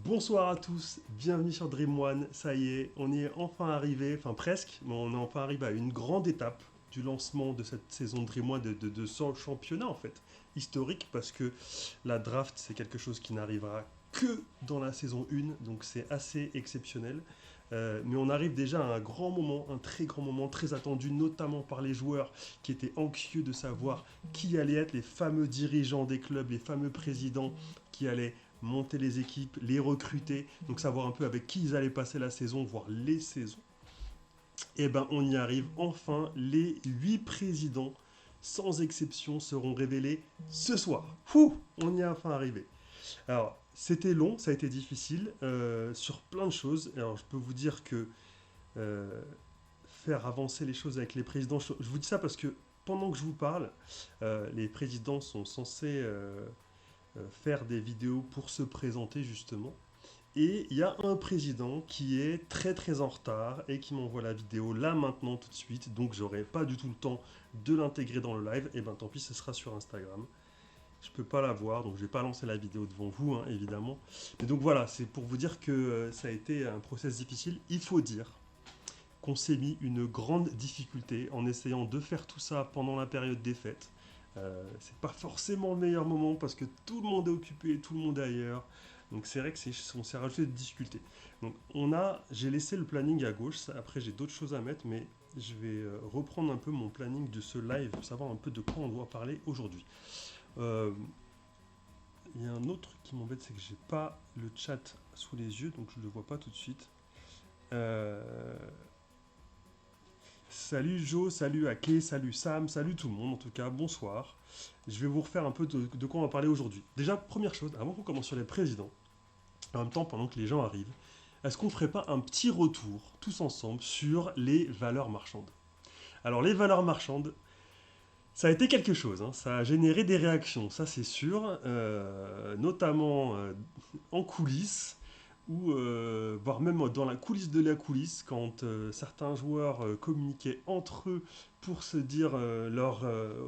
Bonsoir à tous, bienvenue sur Dream One. Ça y est, on y est enfin arrivé, enfin presque, mais on est enfin arrivé à une grande étape du lancement de cette saison Dream One de ce championnat en fait. Historique parce que la draft c'est quelque chose qui n'arrivera que dans la saison 1, donc c'est assez exceptionnel. Mais on arrive déjà à un grand moment, un très grand moment, très attendu, notamment par les joueurs qui étaient anxieux de savoir qui allaient être les fameux dirigeants des clubs, les fameux présidents qui allaient monter les équipes, les recruter, donc savoir un peu avec qui ils allaient passer la saison, voire les saisons. Et ben on y arrive enfin, les 8 présidents, sans exception, seront révélés ce soir. On y est enfin arrivé. Alors, c'était long, ça a été difficile, sur plein de choses. Alors, je peux vous dire que euh, faire avancer les choses avec les présidents, je vous dis ça parce que pendant que je vous parle, les présidents sont censés faire des vidéos pour se présenter justement. Et il y a un président qui est très très en retard et qui m'envoie la vidéo là maintenant tout de suite, donc j'aurai pas du tout le temps de l'intégrer dans le live, et ben tant pis, ce sera sur Instagram. Je peux pas la voir, donc je vais pas lancer la vidéo devant vous, hein, évidemment. Mais donc voilà, c'est pour vous dire que ça a été un process difficile. Il faut dire qu'on s'est mis une grande difficulté en essayant de faire tout ça pendant la période des fêtes. C'est pas forcément le meilleur moment parce que tout le monde est occupé, tout le monde est ailleurs. Donc c'est vrai que on s'est rajouté de difficultés. Donc j'ai laissé le planning à gauche. Après j'ai d'autres choses à mettre, mais je vais reprendre un peu mon planning de ce live pour savoir un peu de quoi on doit parler aujourd'hui. Euh, Il y a un autre truc qui m'embête, c'est que j'ai pas le chat sous les yeux, donc je le vois pas tout de suite. Euh, Salut Jo, salut Ake, salut Sam, salut tout le monde en tout cas, bonsoir. Je vais vous refaire un peu de quoi on va parler aujourd'hui. Déjà, première chose, avant qu'on commence sur les présidents, en même temps pendant que les gens arrivent, est-ce qu'on ferait pas un petit retour tous ensemble sur les valeurs marchandes? Alors les valeurs marchandes, ça a été quelque chose, hein, ça a généré des réactions, ça c'est sûr, notamment en coulisses, ou voire même dans la coulisse de la coulisse, quand certains joueurs communiquaient entre eux pour se dire leur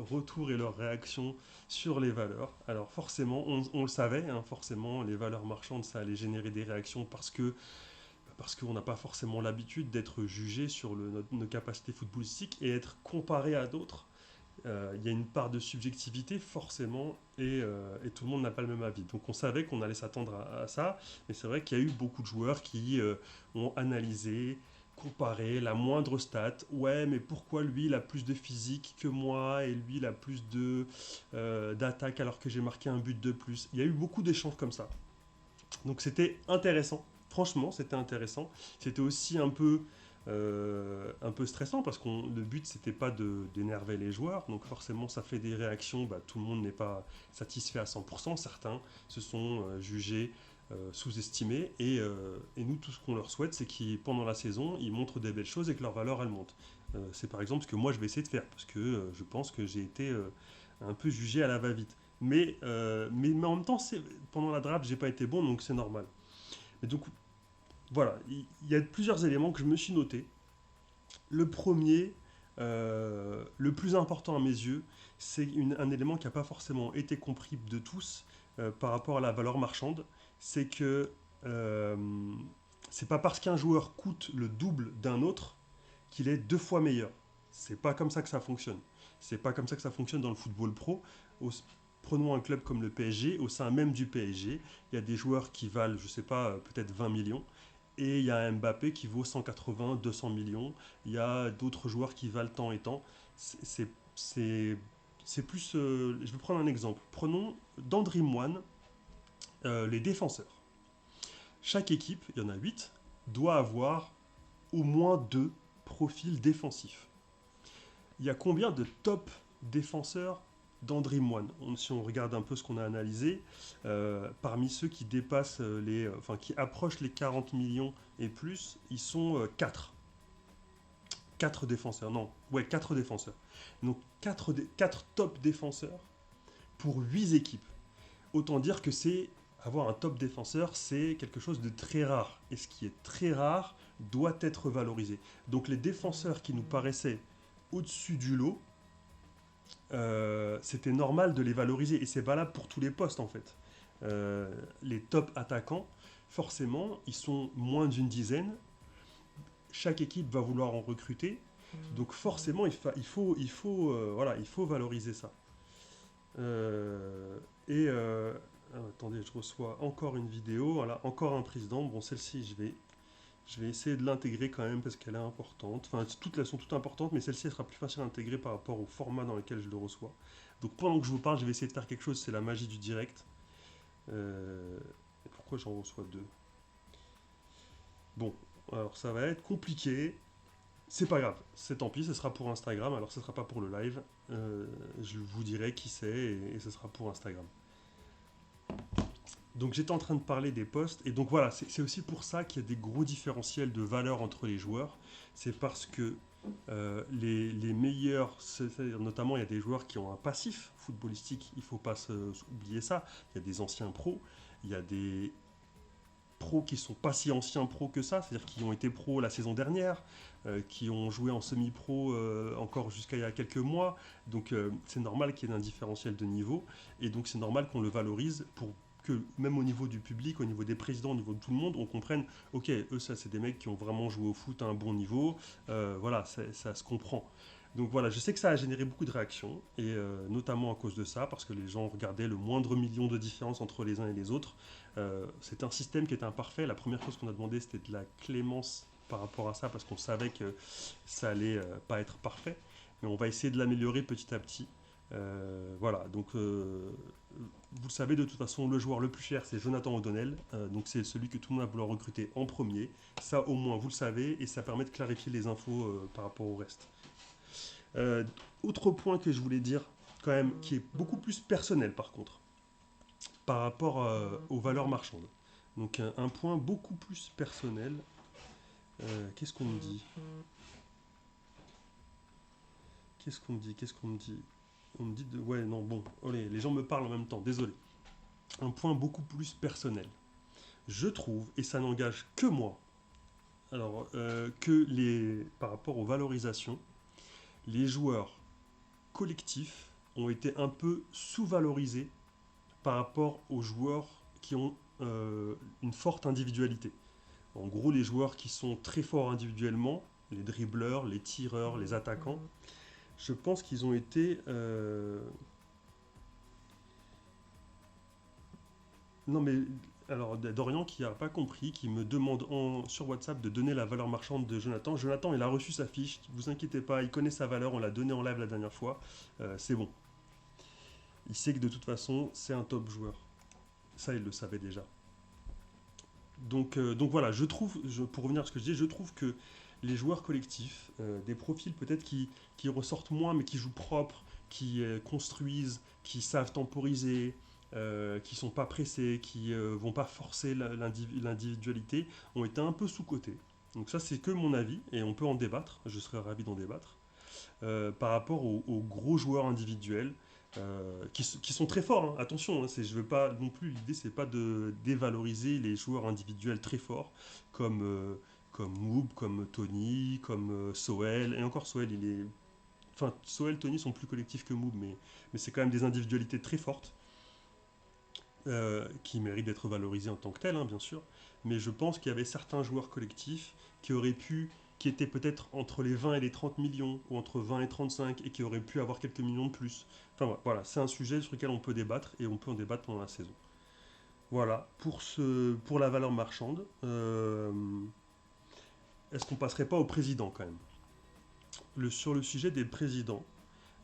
retour et leur réaction sur les valeurs. Alors forcément, on le savait, hein, forcément, les valeurs marchandes, ça allait générer des réactions parce qu'on n'a pas forcément l'habitude d'être jugé sur nos capacités footballistiques et être comparé à d'autres. Il y a une part de subjectivité forcément et tout le monde n'a pas le même avis. Donc on savait qu'on allait s'attendre à ça, mais c'est vrai qu'il y a eu beaucoup de joueurs qui ont analysé, comparé la moindre stat. Ouais, mais pourquoi lui il a plus de physique que moi et lui il a plus d'attaque alors que j'ai marqué un but de plus. Il y a eu beaucoup d'échanges comme ça. Donc c'était intéressant. Franchement, c'était intéressant. C'était aussi un peu stressant parce que le but c'était pas d'énerver les joueurs, donc forcément ça fait des réactions, bah, tout le monde n'est pas satisfait à 100%, certains se sont jugés sous-estimés et nous tout ce qu'on leur souhaite c'est qu'ils pendant la saison ils montrent des belles choses et que leur valeur elle monte. C'est par exemple ce que moi je vais essayer de faire parce que je pense que j'ai été un peu jugé à la va-vite. Mais en même temps, pendant la draft, j'ai pas été bon, donc c'est normal. Mais donc, voilà, il y a plusieurs éléments que je me suis noté. Le premier, le plus important à mes yeux, c'est un élément qui n'a pas forcément été compris de tous par rapport à la valeur marchande. C'est que euh, c'est pas parce qu'un joueur coûte le double d'un autre qu'il est deux fois meilleur. C'est pas comme ça que ça fonctionne. C'est pas comme ça que ça fonctionne dans le football pro. Au- Prenons un club comme le PSG, au sein même du PSG, il y a des joueurs qui valent, je sais pas, peut-être 20 millions, et il y a un Mbappé qui vaut 180, 200 millions, il y a d'autres joueurs qui valent tant et tant. C'est plus... je vais prendre un exemple. Prenons dans Dream One, les défenseurs. Chaque équipe, il y en a 8, doit avoir au moins deux profils défensifs. Il y a combien de top défenseurs dans Dream One? Si on regarde un peu ce qu'on a analysé, parmi ceux qui dépassent enfin qui approchent les 40 millions et plus, ils sont 4. 4 défenseurs, non, ouais, 4 défenseurs. Donc 4 top défenseurs pour 8 équipes. Autant dire que c'est avoir un top défenseur, c'est quelque chose de très rare. Et ce qui est très rare doit être valorisé. Donc les défenseurs qui nous paraissaient au-dessus du lot, c'était normal de les valoriser. Et c'est valable pour tous les postes en fait. Les top attaquants, forcément, ils sont moins d'une dizaine. Chaque équipe va vouloir en recruter. Donc forcément, voilà, il faut valoriser ça. Euh, et attendez, je reçois encore une vidéo. Voilà, encore un président. Bon, celle-ci, je vais essayer de l'intégrer quand même parce qu'elle est importante. Enfin, toutes elles sont toutes importantes, mais celle-ci elle sera plus facile à intégrer par rapport au format dans lequel je le reçois. Donc pendant que je vous parle, je vais essayer de faire quelque chose. C'est la magie du direct. Pourquoi j'en reçois deux? Bon, alors ça va être compliqué. C'est pas grave, c'est tant pis, ce sera pour Instagram, alors ce sera pas pour le live. Je vous dirai qui c'est et ce sera pour Instagram. Donc j'étais en train de parler des postes, et donc voilà, c'est aussi pour ça qu'il y a des gros différentiels de valeur entre les joueurs. C'est parce que les meilleurs, c'est-à-dire notamment il y a des joueurs qui ont un passif footballistique, il ne faut pas oublier ça. Il y a des anciens pros, il y a des pros qui sont pas si anciens pros que ça, c'est-à-dire qui ont été pros la saison dernière, qui ont joué en semi-pro encore jusqu'à il y a quelques mois. Donc c'est normal qu'il y ait un différentiel de niveau, et donc c'est normal qu'on le valorise pour que même au niveau du public, au niveau des présidents, au niveau de tout le monde, on comprenne, ok, eux ça c'est des mecs qui ont vraiment joué au foot à un bon niveau, voilà, ça se comprend. Donc voilà, je sais que ça a généré beaucoup de réactions, et notamment à cause de ça, parce que les gens regardaient le moindre million de différence entre les uns et les autres. C'est un système qui est imparfait. La première chose qu'on a demandé, c'était de la clémence par rapport à ça, parce qu'on savait que ça allait pas être parfait. Mais on va essayer de l'améliorer petit à petit. Voilà, donc vous le savez, de toute façon, le joueur le plus cher, c'est Jonathan O'Donnell. Donc c'est celui que tout le monde va vouloir recruter en premier. Ça, au moins, vous le savez, et ça permet de clarifier les infos par rapport au reste. Autre point que je voulais dire, quand même, qui est beaucoup plus personnel par contre, par rapport aux valeurs marchandes. Donc un point beaucoup plus personnel. Qu'est-ce qu'on me dit? Qu'est-ce qu'on me dit? Qu'est-ce qu'on me dit? On me dit de... Ouais, non, bon, allez, les gens me parlent en même temps, désolé. Un point beaucoup plus personnel. Je trouve, et ça n'engage que moi, alors par rapport aux valorisations, les joueurs collectifs ont été un peu sous-valorisés par rapport aux joueurs qui ont une forte individualité. En gros, les joueurs qui sont très forts individuellement, les dribbleurs, les tireurs, les attaquants, je pense qu'ils ont été... Non mais, alors Dorian qui n'a pas compris, qui me demande sur WhatsApp de donner la valeur marchande de Jonathan. Jonathan, il a reçu sa fiche, ne vous inquiétez pas, il connaît sa valeur, on l'a donné en live la dernière fois, c'est bon. Il sait que de toute façon, c'est un top joueur. Ça, il le savait déjà. Donc voilà, pour revenir à ce que je disais, je trouve que les joueurs collectifs, des profils peut-être qui ressortent moins, mais qui jouent propre, qui construisent, qui savent temporiser, qui sont pas pressés, qui vont pas forcer l'individualité, ont été un peu sous-cotés. Donc ça, c'est que mon avis, et on peut en débattre, je serais ravi d'en débattre, par rapport aux gros joueurs individuels, qui sont très forts, hein. Attention, hein, je veux pas non plus, l'idée c'est pas de dévaloriser les joueurs individuels très forts comme Moob, comme Tony, comme Soel, et encore Soel, enfin Soel, Tony sont plus collectifs que Moob, mais c'est quand même des individualités très fortes qui méritent d'être valorisées en tant que telles, hein, bien sûr, mais je pense qu'il y avait certains joueurs collectifs qui étaient peut-être entre les 20 et les 30 millions, ou entre 20 et 35, et qui auraient pu avoir quelques millions de plus. Enfin voilà, c'est un sujet sur lequel on peut débattre, et on peut en débattre pendant la saison. Voilà, pour la valeur marchande. Est-ce qu'on passerait pas au président quand même? Sur le sujet des présidents,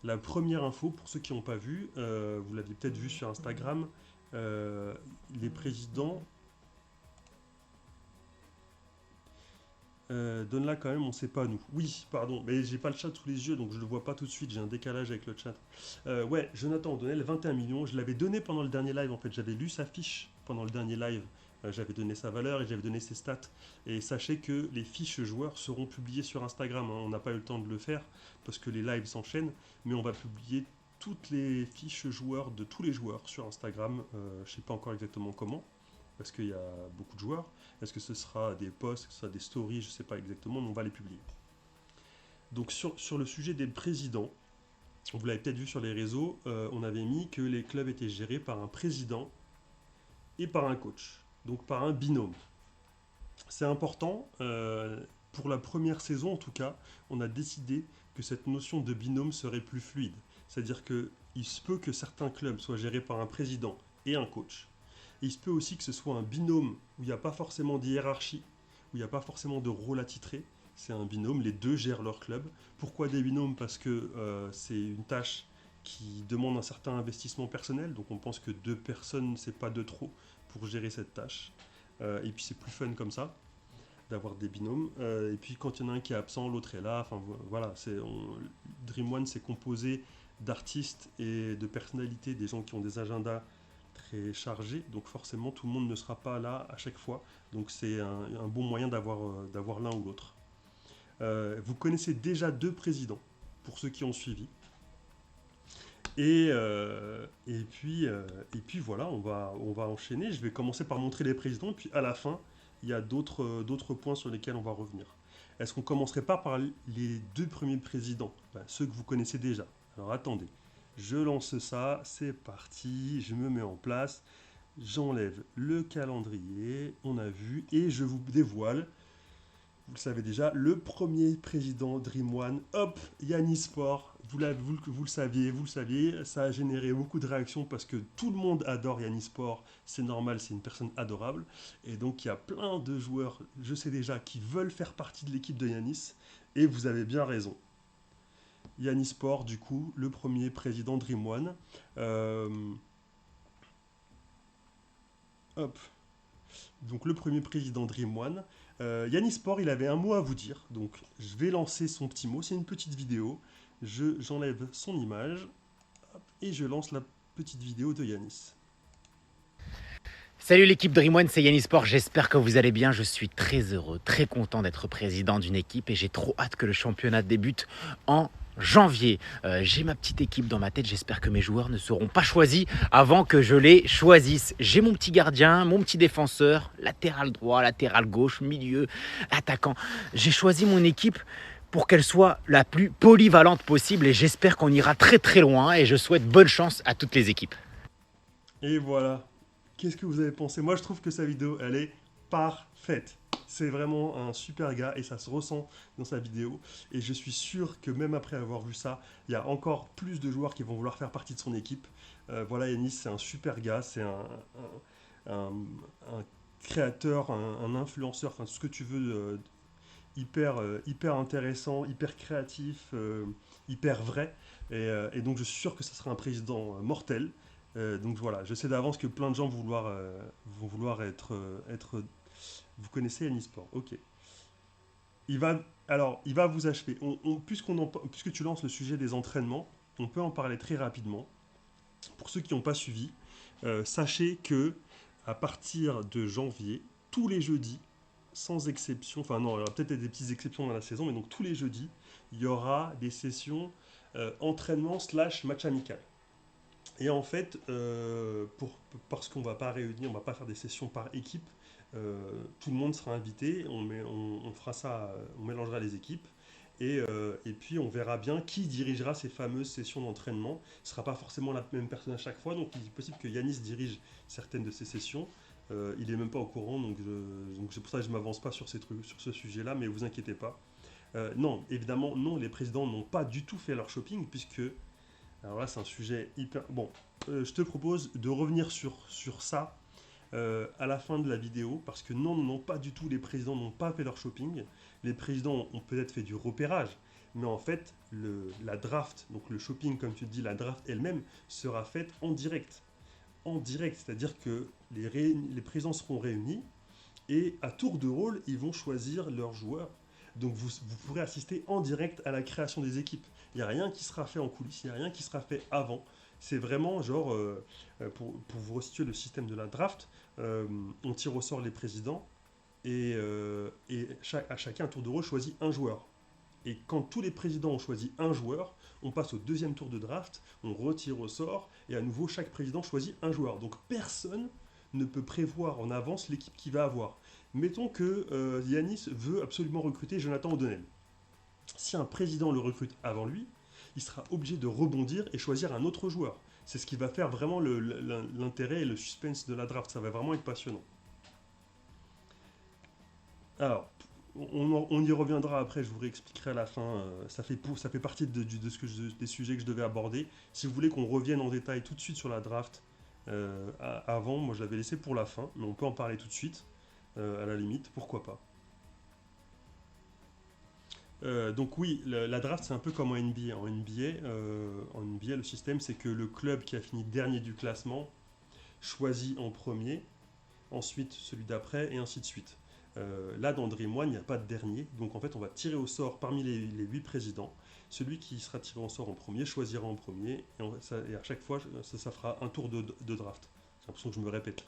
la première info, pour ceux qui n'ont pas vu, vous l'aviez peut-être vu sur Instagram, les présidents... Donne-la quand même, on sait pas nous. Oui, pardon, mais j'ai pas le chat sous les yeux, donc je le vois pas tout de suite, j'ai un décalage avec le chat. Ouais, Jonathan O'Donnell, 21 millions, je l'avais donné pendant le dernier live, en fait, j'avais lu sa fiche pendant le dernier live, j'avais donné sa valeur et j'avais donné ses stats. Et sachez que les fiches joueurs seront publiées sur Instagram, hein. On n'a pas eu le temps de le faire, parce que les lives s'enchaînent, mais on va publier toutes les fiches joueurs de tous les joueurs sur Instagram, je sais pas encore exactement comment, parce qu'il y a beaucoup de joueurs. Est-ce que ce sera des posts, que ce sera des stories, je ne sais pas exactement, mais on va les publier. Donc sur le sujet des présidents, vous l'avez peut-être vu sur les réseaux, on avait mis que les clubs étaient gérés par un président et par un coach. donc par un binôme. C'est important, pour la première saison en tout cas, on a décidé que cette notion de binôme serait plus fluide. C'est-à-dire qu'il se peut que certains clubs soient gérés par un président et un coach. Et il se peut aussi que ce soit un binôme où il n'y a pas forcément de hiérarchie, où il n'y a pas forcément de rôle attitré. C'est un binôme, les deux gèrent leur club. Pourquoi des binômes? Parce que c'est une tâche qui demande un certain investissement personnel, donc on pense que deux personnes, c'est pas de trop pour gérer cette tâche. Et puis c'est plus fun comme ça, d'avoir des binômes. Et puis quand il y en a un qui est absent, l'autre est là. Enfin voilà, Dream One c'est composé d'artistes et de personnalités, des gens qui ont des agendas très chargés, donc forcément tout le monde ne sera pas là à chaque fois. Donc c'est un bon moyen d'avoir l'un ou l'autre. Vous connaissez déjà deux présidents, pour ceux qui ont suivi. Et puis voilà, on va enchaîner. Je vais commencer par montrer les présidents, et puis à la fin, il y a d'autres points sur lesquels on va revenir. Est-ce qu'on ne commencerait pas par les deux premiers présidents, ceux que vous connaissez déjà? Alors attendez, je lance ça, c'est parti, je me mets en place, j'enlève le calendrier, on a vu, et je vous dévoile, vous le savez déjà, le premier président Dream One, hop, Yannis Sport. Vous le saviez, ça a généré beaucoup de réactions parce que tout le monde adore Yannis Sport, c'est normal, c'est une personne adorable. Et donc il y a plein de joueurs, je sais déjà, qui veulent faire partie de l'équipe de Yannis, et vous avez bien raison. Yannis Sport, du coup, le premier président Dream One. Hop. Donc le premier président Dream One. Yannis Sport, il avait un mot à vous dire, donc je vais lancer son petit mot, c'est une petite vidéo. J'enlève son image et je lance la petite vidéo de Yannis. Salut l'équipe Dream One, c'est Yannis Sport, j'espère que vous allez bien. Je suis très heureux, très content d'être président d'une équipe et j'ai trop hâte que le championnat débute en janvier. J'ai ma petite équipe dans ma tête, j'espère que mes joueurs ne seront pas choisis avant que je les choisisse. J'ai mon petit gardien, mon petit défenseur, latéral droit, latéral gauche, milieu, attaquant. J'ai choisi mon équipe pour qu'elle soit la plus polyvalente possible et j'espère qu'on ira très très loin et je souhaite bonne chance à toutes les équipes. Et voilà. Qu'est-ce que vous avez pensé? Moi, je trouve que sa vidéo, elle est parfaite. C'est vraiment un super gars et ça se ressent dans sa vidéo. Et je suis sûr que même après avoir vu ça, il y a encore plus de joueurs qui vont vouloir faire partie de son équipe. Voilà, Yanis, c'est un super gars, c'est un créateur, un influenceur, enfin tout ce que tu veux, hyper intéressant, hyper créatif, hyper vrai. Et donc je suis sûr que ça sera un président mortel. Donc voilà, je sais d'avance que plein de gens vont vouloir être. Vous connaissez Yannis Sport, ok. Il va vous achever. Puisque tu lances le sujet des entraînements, on peut en parler très rapidement. Pour ceux qui n'ont pas suivi, sachez que à partir de janvier, tous les jeudis, sans exception, enfin non, il y aura peut-être des petites exceptions dans la saison, mais donc tous les jeudis, il y aura des sessions entraînement / match amical. Et en fait, parce qu'on ne va pas réunir, on ne va pas faire des sessions par équipe, tout le monde sera invité, on fera ça, on mélangera les équipes, et puis on verra bien qui dirigera ces fameuses sessions d'entraînement. Ce ne sera pas forcément la même personne à chaque fois, donc il est possible que Yanis dirige certaines de ces sessions. Il n'est même pas au courant, donc c'est pour ça que je ne m'avance pas sur ce sujet-là, mais vous inquiétez pas. Non, évidemment, non, les présidents n'ont pas du tout fait leur shopping, puisque... Alors là, c'est un sujet hyper... Bon, je te propose de revenir sur ça à la fin de la vidéo, parce que non, pas du tout, les présidents n'ont pas fait leur shopping. Les présidents ont peut-être fait du repérage, mais en fait, la draft, donc le shopping, comme tu te dis, la draft elle-même, sera faite en direct. En direct, c'est-à-dire que les présidents seront réunis, et à tour de rôle, ils vont choisir leurs joueurs. Donc vous pourrez assister en direct à la création des équipes. Il n'y a rien qui sera fait en coulisses, il n'y a rien qui sera fait avant. C'est vraiment genre, pour vous resituer le système de la draft, on tire au sort les présidents et chacun à tour de rôle choisit un joueur. Et quand tous les présidents ont choisi un joueur, on passe au deuxième tour de draft, on retire au sort et à nouveau chaque président choisit un joueur. Donc personne ne peut prévoir en avance l'équipe qu'il va avoir. Mettons que Yanis veut absolument recruter Jonathan O'Donnell. Si un président le recrute avant lui, il sera obligé de rebondir et choisir un autre joueur. C'est ce qui va faire vraiment l'intérêt et le suspense de la draft. Ça va vraiment être passionnant. Alors, on y reviendra après, je vous réexpliquerai à la fin. Ça fait partie des sujets que je devais aborder. Si vous voulez qu'on revienne en détail tout de suite sur la draft, avant, moi je l'avais laissé pour la fin, mais on peut en parler tout de suite, à la limite, pourquoi pas. Donc oui, la draft c'est un peu comme en NBA. En NBA, le système c'est que le club qui a fini dernier du classement choisit en premier, ensuite celui d'après et ainsi de suite. Là dans Dream One, il n'y a pas de dernier, donc en fait on va tirer au sort parmi les 8 présidents. Celui qui sera tiré au sort en premier choisira en premier, et à chaque fois ça fera un tour de draft. J'ai l'impression que je me répète.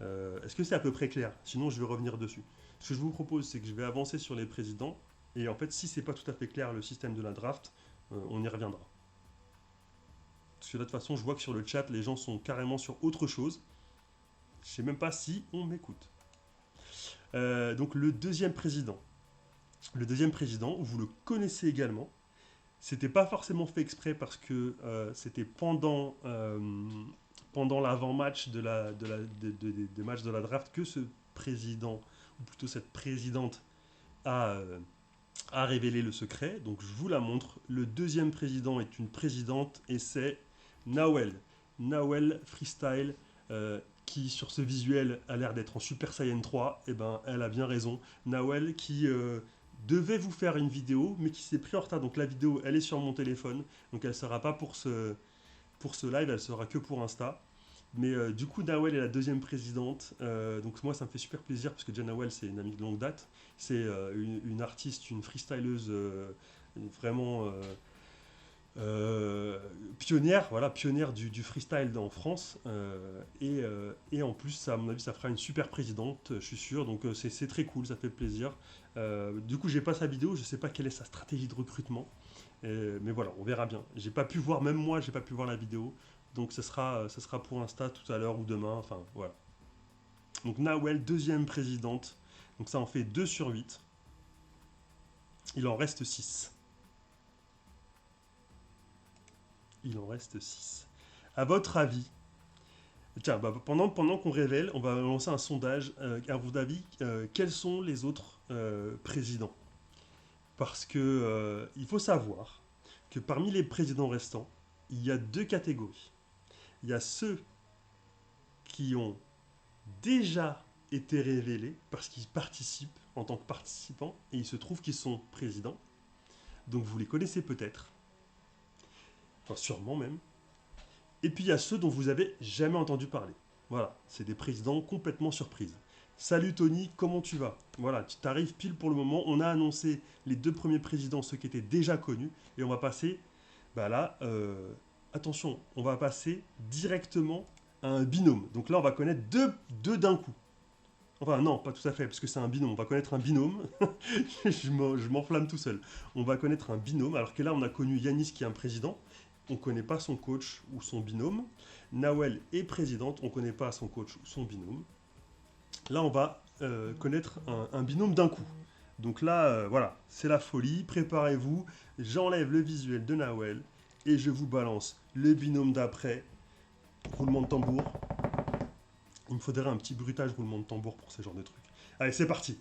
Est-ce que c'est à peu près clair? Sinon je vais revenir dessus. Ce que je vous propose c'est que je vais avancer sur les présidents, et en fait si c'est pas tout à fait clair le système de la draft, on y reviendra. Parce que là de toute façon je vois que sur le chat les gens sont carrément sur autre chose. Je sais même pas si on m'écoute. Donc le deuxième président. Le deuxième président, vous le connaissez également. C'était pas forcément fait exprès parce que c'était pendant l'avant-match des matchs de la draft que ce président, ou plutôt cette présidente, a, euh, a révélé le secret. Donc je vous la montre. Le deuxième président est une présidente et c'est Nawel. Nawel Freestyle, qui sur ce visuel a l'air d'être en Super Saiyan 3, et ben elle a bien raison. Nawel qui devait vous faire une vidéo, mais qui s'est pris en retard. Donc la vidéo, elle est sur mon téléphone, donc elle sera pas pour ce live, elle sera que pour Insta. Mais du coup, Nawel est la deuxième présidente. Donc moi, ça me fait super plaisir parce que Jen Nawel, c'est une amie de longue date. C'est une artiste, une freestyleuse vraiment pionnière, voilà, pionnière du freestyle en France. Et en plus, ça, à mon avis, ça fera une super présidente, je suis sûr. Donc c'est très cool, ça fait plaisir. Du coup, j'ai pas sa vidéo, je sais pas quelle est sa stratégie de recrutement. Mais voilà, on verra bien. J'ai pas pu voir, même moi, j'ai pas pu voir la vidéo. Donc ça sera pour Insta tout à l'heure ou demain. Enfin, voilà. Donc Nawel, deuxième présidente. Donc ça en fait 2 sur 8. Il en reste 6. Il en reste 6. À votre avis, tiens, pendant qu'on révèle, on va lancer un sondage. À votre avis, quels sont les autres présidents? Parce que il faut savoir que parmi les présidents restants, il y a 2 catégories. Il y a ceux qui ont déjà été révélés parce qu'ils participent en tant que participants et il se trouve qu'ils sont présidents. Donc vous les connaissez peut-être, enfin sûrement même. Et puis il y a ceux dont vous avez jamais entendu parler. Voilà, c'est des présidents complètement surprises. Salut Tony, comment tu vas? Voilà, tu t'arrives pile pour le moment. On a annoncé les 2 premiers présidents, ceux qui étaient déjà connus, et on va passer, bah là, attention, on va passer directement à un binôme. Donc là, on va connaître deux d'un coup. Enfin, non, pas tout à fait, parce que c'est un binôme. On va connaître un binôme. Je m'enflamme tout seul. On va connaître un binôme, alors que là, on a connu Yanis qui est un président. On ne connaît pas son coach ou son binôme. Nawel est présidente, on ne connaît pas son coach ou son binôme. Là, on va connaître un binôme d'un coup. Donc là, voilà, c'est la folie. Préparez-vous. J'enlève le visuel de Nawel et je vous balance le binôme d'après. Roulement de tambour. Il me faudrait un petit bruitage roulement de tambour pour ce genre de trucs. Allez, c'est parti.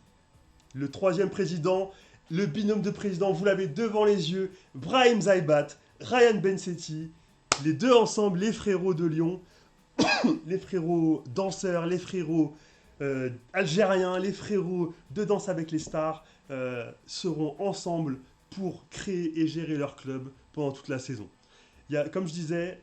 Le troisième président, le binôme de président, vous l'avez devant les yeux. Brahim Zaibat, Ryan Bensetti, les deux ensemble, les frérots de Lyon, les frérots danseurs, les frérots algériens, les frérots de Danse avec les stars, seront ensemble pour créer et gérer leur club pendant toute la saison. Comme je disais,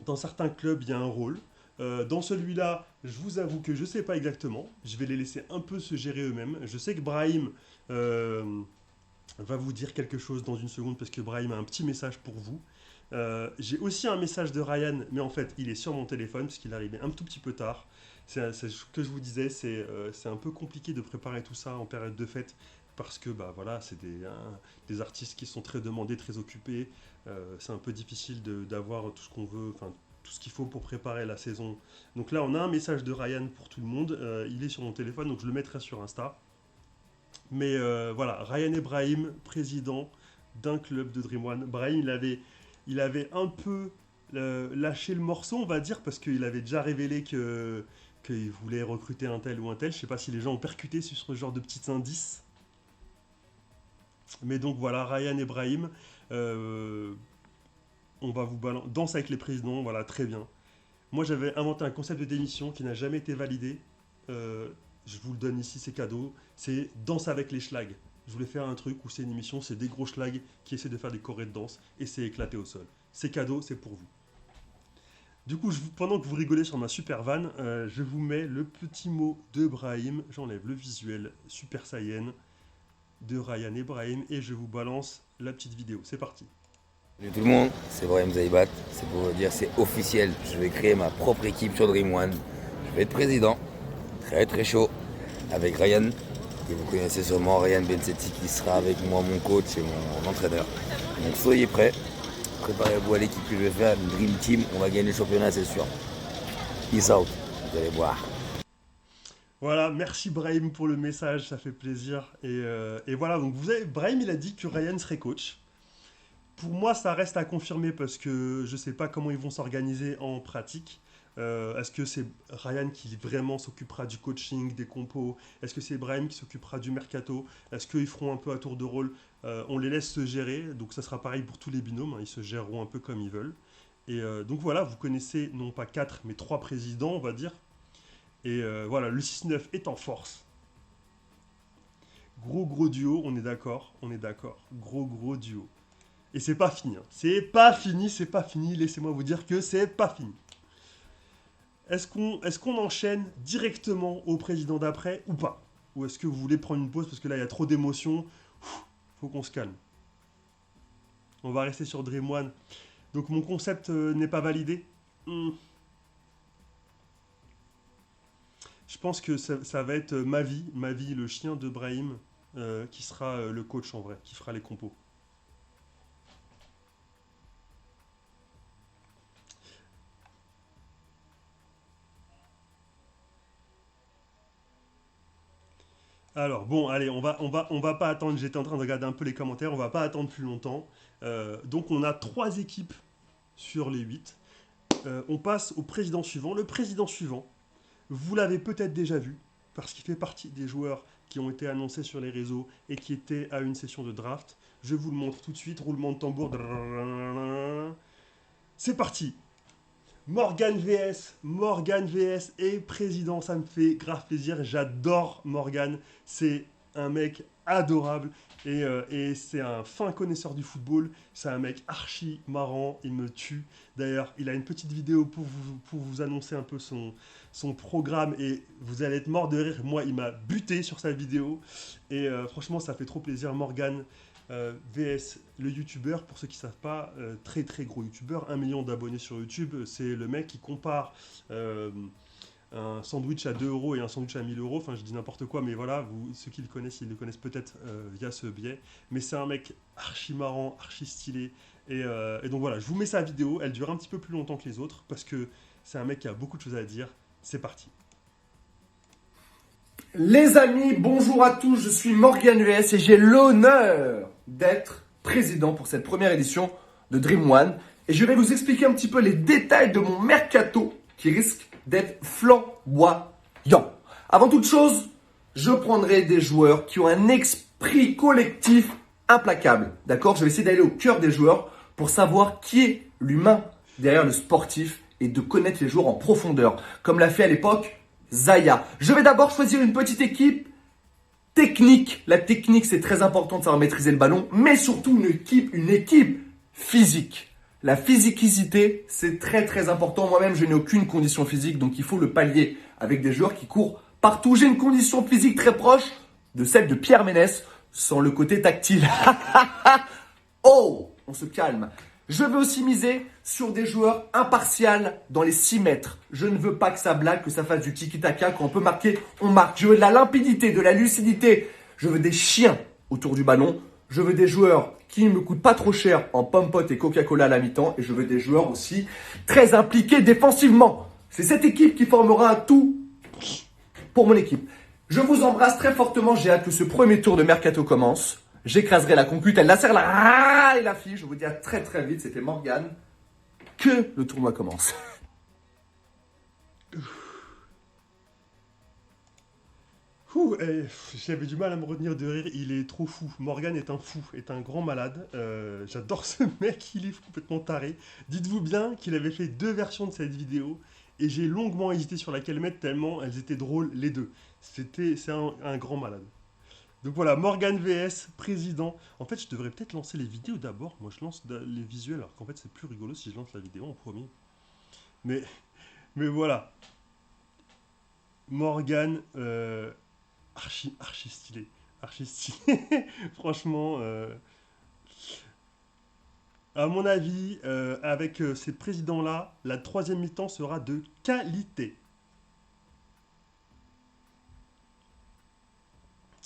dans certains clubs, il y a un rôle. Dans celui-là, je vous avoue que je ne sais pas exactement. Je vais les laisser un peu se gérer eux-mêmes. Je sais que Brahim va vous dire quelque chose dans une seconde parce que Brahim a un petit message pour vous. J'ai aussi un message de Ryan, mais en fait, il est sur mon téléphone parce qu'il est arrivé un tout petit peu tard. C'est ce que je vous disais, c'est un peu compliqué de préparer tout ça en période de fête parce que voilà, c'est des artistes qui sont très demandés, très occupés. C'est un peu difficile d'avoir tout ce qu'on veut, enfin tout ce qu'il faut pour préparer la saison. Donc là, on a un message de Ryan pour tout le monde. Il est sur mon téléphone, donc je le mettrai sur Insta. Mais voilà, Ryan et Brahim, président d'un club de Dream One. Brahim, il avait un peu lâché le morceau, on va dire, parce qu'il avait déjà révélé qu'il voulait recruter un tel ou un tel. Je ne sais pas si les gens ont percuté sur ce genre de petits indices. Mais donc voilà, Ryan et Brahim, on va vous balancer. Danse avec les présidents, voilà, très bien. Moi, j'avais inventé un concept de démission qui n'a jamais été validé. Je vous le donne ici, c'est cadeau. C'est Danse avec les schlags. Je voulais faire un truc où c'est une émission, c'est des gros schlags qui essaient de faire des chorés de danse et c'est éclaté au sol. C'est cadeau, c'est pour vous. Du coup, pendant que vous rigolez sur ma super vanne, je vous mets le petit mot de Brahim. J'enlève le visuel Super Saiyan de Ryan et Brahim et je vous balance la petite vidéo. C'est parti. Salut tout le monde, c'est Brahim Zaibat. C'est pour vous dire, c'est officiel. Je vais créer ma propre équipe sur Dream One. Je vais être président. Très très chaud. Avec Ryan. Et vous connaissez sûrement Ryan Bensetti qui sera avec moi, mon coach et mon entraîneur. Donc soyez prêts. Préparez-vous à l'équipe que je vais faire, une Dream Team. On va gagner le championnat, c'est sûr. Peace out. Vous allez voir. Voilà, merci Brahim pour le message, ça fait plaisir. Et voilà, donc Brahim il a dit que Ryan serait coach. Pour moi, ça reste à confirmer parce que je ne sais pas comment ils vont s'organiser en pratique. Est-ce que c'est Ryan qui vraiment s'occupera du coaching, des compos? Est-ce que c'est Brahim qui s'occupera du mercato? Est-ce qu'ils feront un peu à tour de rôle? On les laisse se gérer, donc ça sera pareil pour tous les binômes, hein, ils se géreront un peu comme ils veulent. Et donc voilà, vous connaissez non pas 4, mais 3 présidents, on va dire. Et voilà, le 6-9 est en force. Gros duo, on est d'accord, Gros duo. Et c'est pas fini, hein. C'est pas fini, laissez-moi vous dire que c'est pas fini. Est-ce qu'on enchaîne directement au président d'après ou pas? Ou est-ce que vous voulez prendre une pause parce que là il y a trop d'émotions? Faut qu'on se calme. On va rester sur Dream One. Donc mon concept n'est pas validé. Je pense que ça va être Mavi, le chien de Brahim, qui sera le coach en vrai, qui fera les compos. Alors bon, allez, on va pas attendre. J'étais en train de regarder un peu les commentaires. On va pas attendre plus longtemps. Donc on a 3 équipes sur les 8. On passe au président suivant. Le président suivant, vous l'avez peut-être déjà vu parce qu'il fait partie des joueurs qui ont été annoncés sur les réseaux et qui étaient à une session de draft. Je vous le montre tout de suite. Roulement de tambour. C'est parti. Morgan VS et président, ça me fait grave plaisir. J'adore Morgan, c'est un mec adorable et c'est un fin connaisseur du football. C'est un mec archi marrant, il me tue. D'ailleurs, il a une petite vidéo pour vous annoncer un peu son programme et vous allez être mort de rire. Moi, il m'a buté sur sa vidéo et franchement, ça fait trop plaisir. Morgan VS, le youtubeur, pour ceux qui ne savent pas, très très gros youtubeur, 1 million d'abonnés sur YouTube. C'est le mec qui compare un sandwich à 2 € et un sandwich à 1000 €. Enfin, je dis n'importe quoi, mais voilà, ceux qui le connaissent, ils le connaissent peut-être via ce biais. Mais c'est un mec archi marrant, archi stylé. Et donc voilà, je vous mets sa vidéo. Elle dure un petit peu plus longtemps que les autres parce que c'est un mec qui a beaucoup de choses à dire. C'est parti. Les amis, bonjour à tous, je suis Morgan VS et j'ai l'honneur d'être président pour cette première édition de Dream One. Et je vais vous expliquer un petit peu les détails de mon mercato qui risque d'être flamboyant. Avant toute chose, je prendrai des joueurs qui ont un esprit collectif implacable. D'accord? Je vais essayer d'aller au cœur des joueurs pour savoir qui est l'humain derrière le sportif et de connaître les joueurs en profondeur, comme l'a fait à l'époque Zaya. Je vais d'abord choisir une petite équipe technique. La technique, c'est très important de savoir maîtriser le ballon, mais surtout une équipe physique. La physicité, c'est très très important. Moi-même, je n'ai aucune condition physique, donc il faut le pallier avec des joueurs qui courent partout. J'ai une condition physique très proche de celle de Pierre Ménès, sans le côté tactile. Oh, on se calme. Je veux aussi miser sur des joueurs impartials dans les 6 mètres. Je ne veux pas que ça blague, que ça fasse du tiki-taka. Quand on peut marquer, on marque. Je veux de la limpidité, de la lucidité. Je veux des chiens autour du ballon. Je veux des joueurs qui ne me coûtent pas trop cher en pommes-potes et Coca-Cola à la mi-temps. Et je veux des joueurs aussi très impliqués défensivement. C'est cette équipe qui formera un tout pour mon équipe. Je vous embrasse très fortement. J'ai hâte que ce premier tour de mercato commence. J'écraserai la concute, elle lacère et la fille. Je vous dis à très très vite, c'était Morgan. Que le tournoi commence. J'avais du mal à me retenir de rire, il est trop fou. Morgan est un fou, est un grand malade. J'adore ce mec, il est complètement taré. Dites-vous bien qu'il avait fait 2 versions de cette vidéo et j'ai longuement hésité sur laquelle mettre tellement elles étaient drôles les deux. C'est un grand malade. Donc voilà, Morgan VS, président. En fait, je devrais peut-être lancer les vidéos d'abord. Moi, je lance les visuels, alors qu'en fait, c'est plus rigolo si je lance la vidéo en premier. Mais, mais voilà. Morgan, archi stylé. Archi stylé. Franchement, à mon avis, avec ces présidents-là, la 3e mi-temps sera de qualité.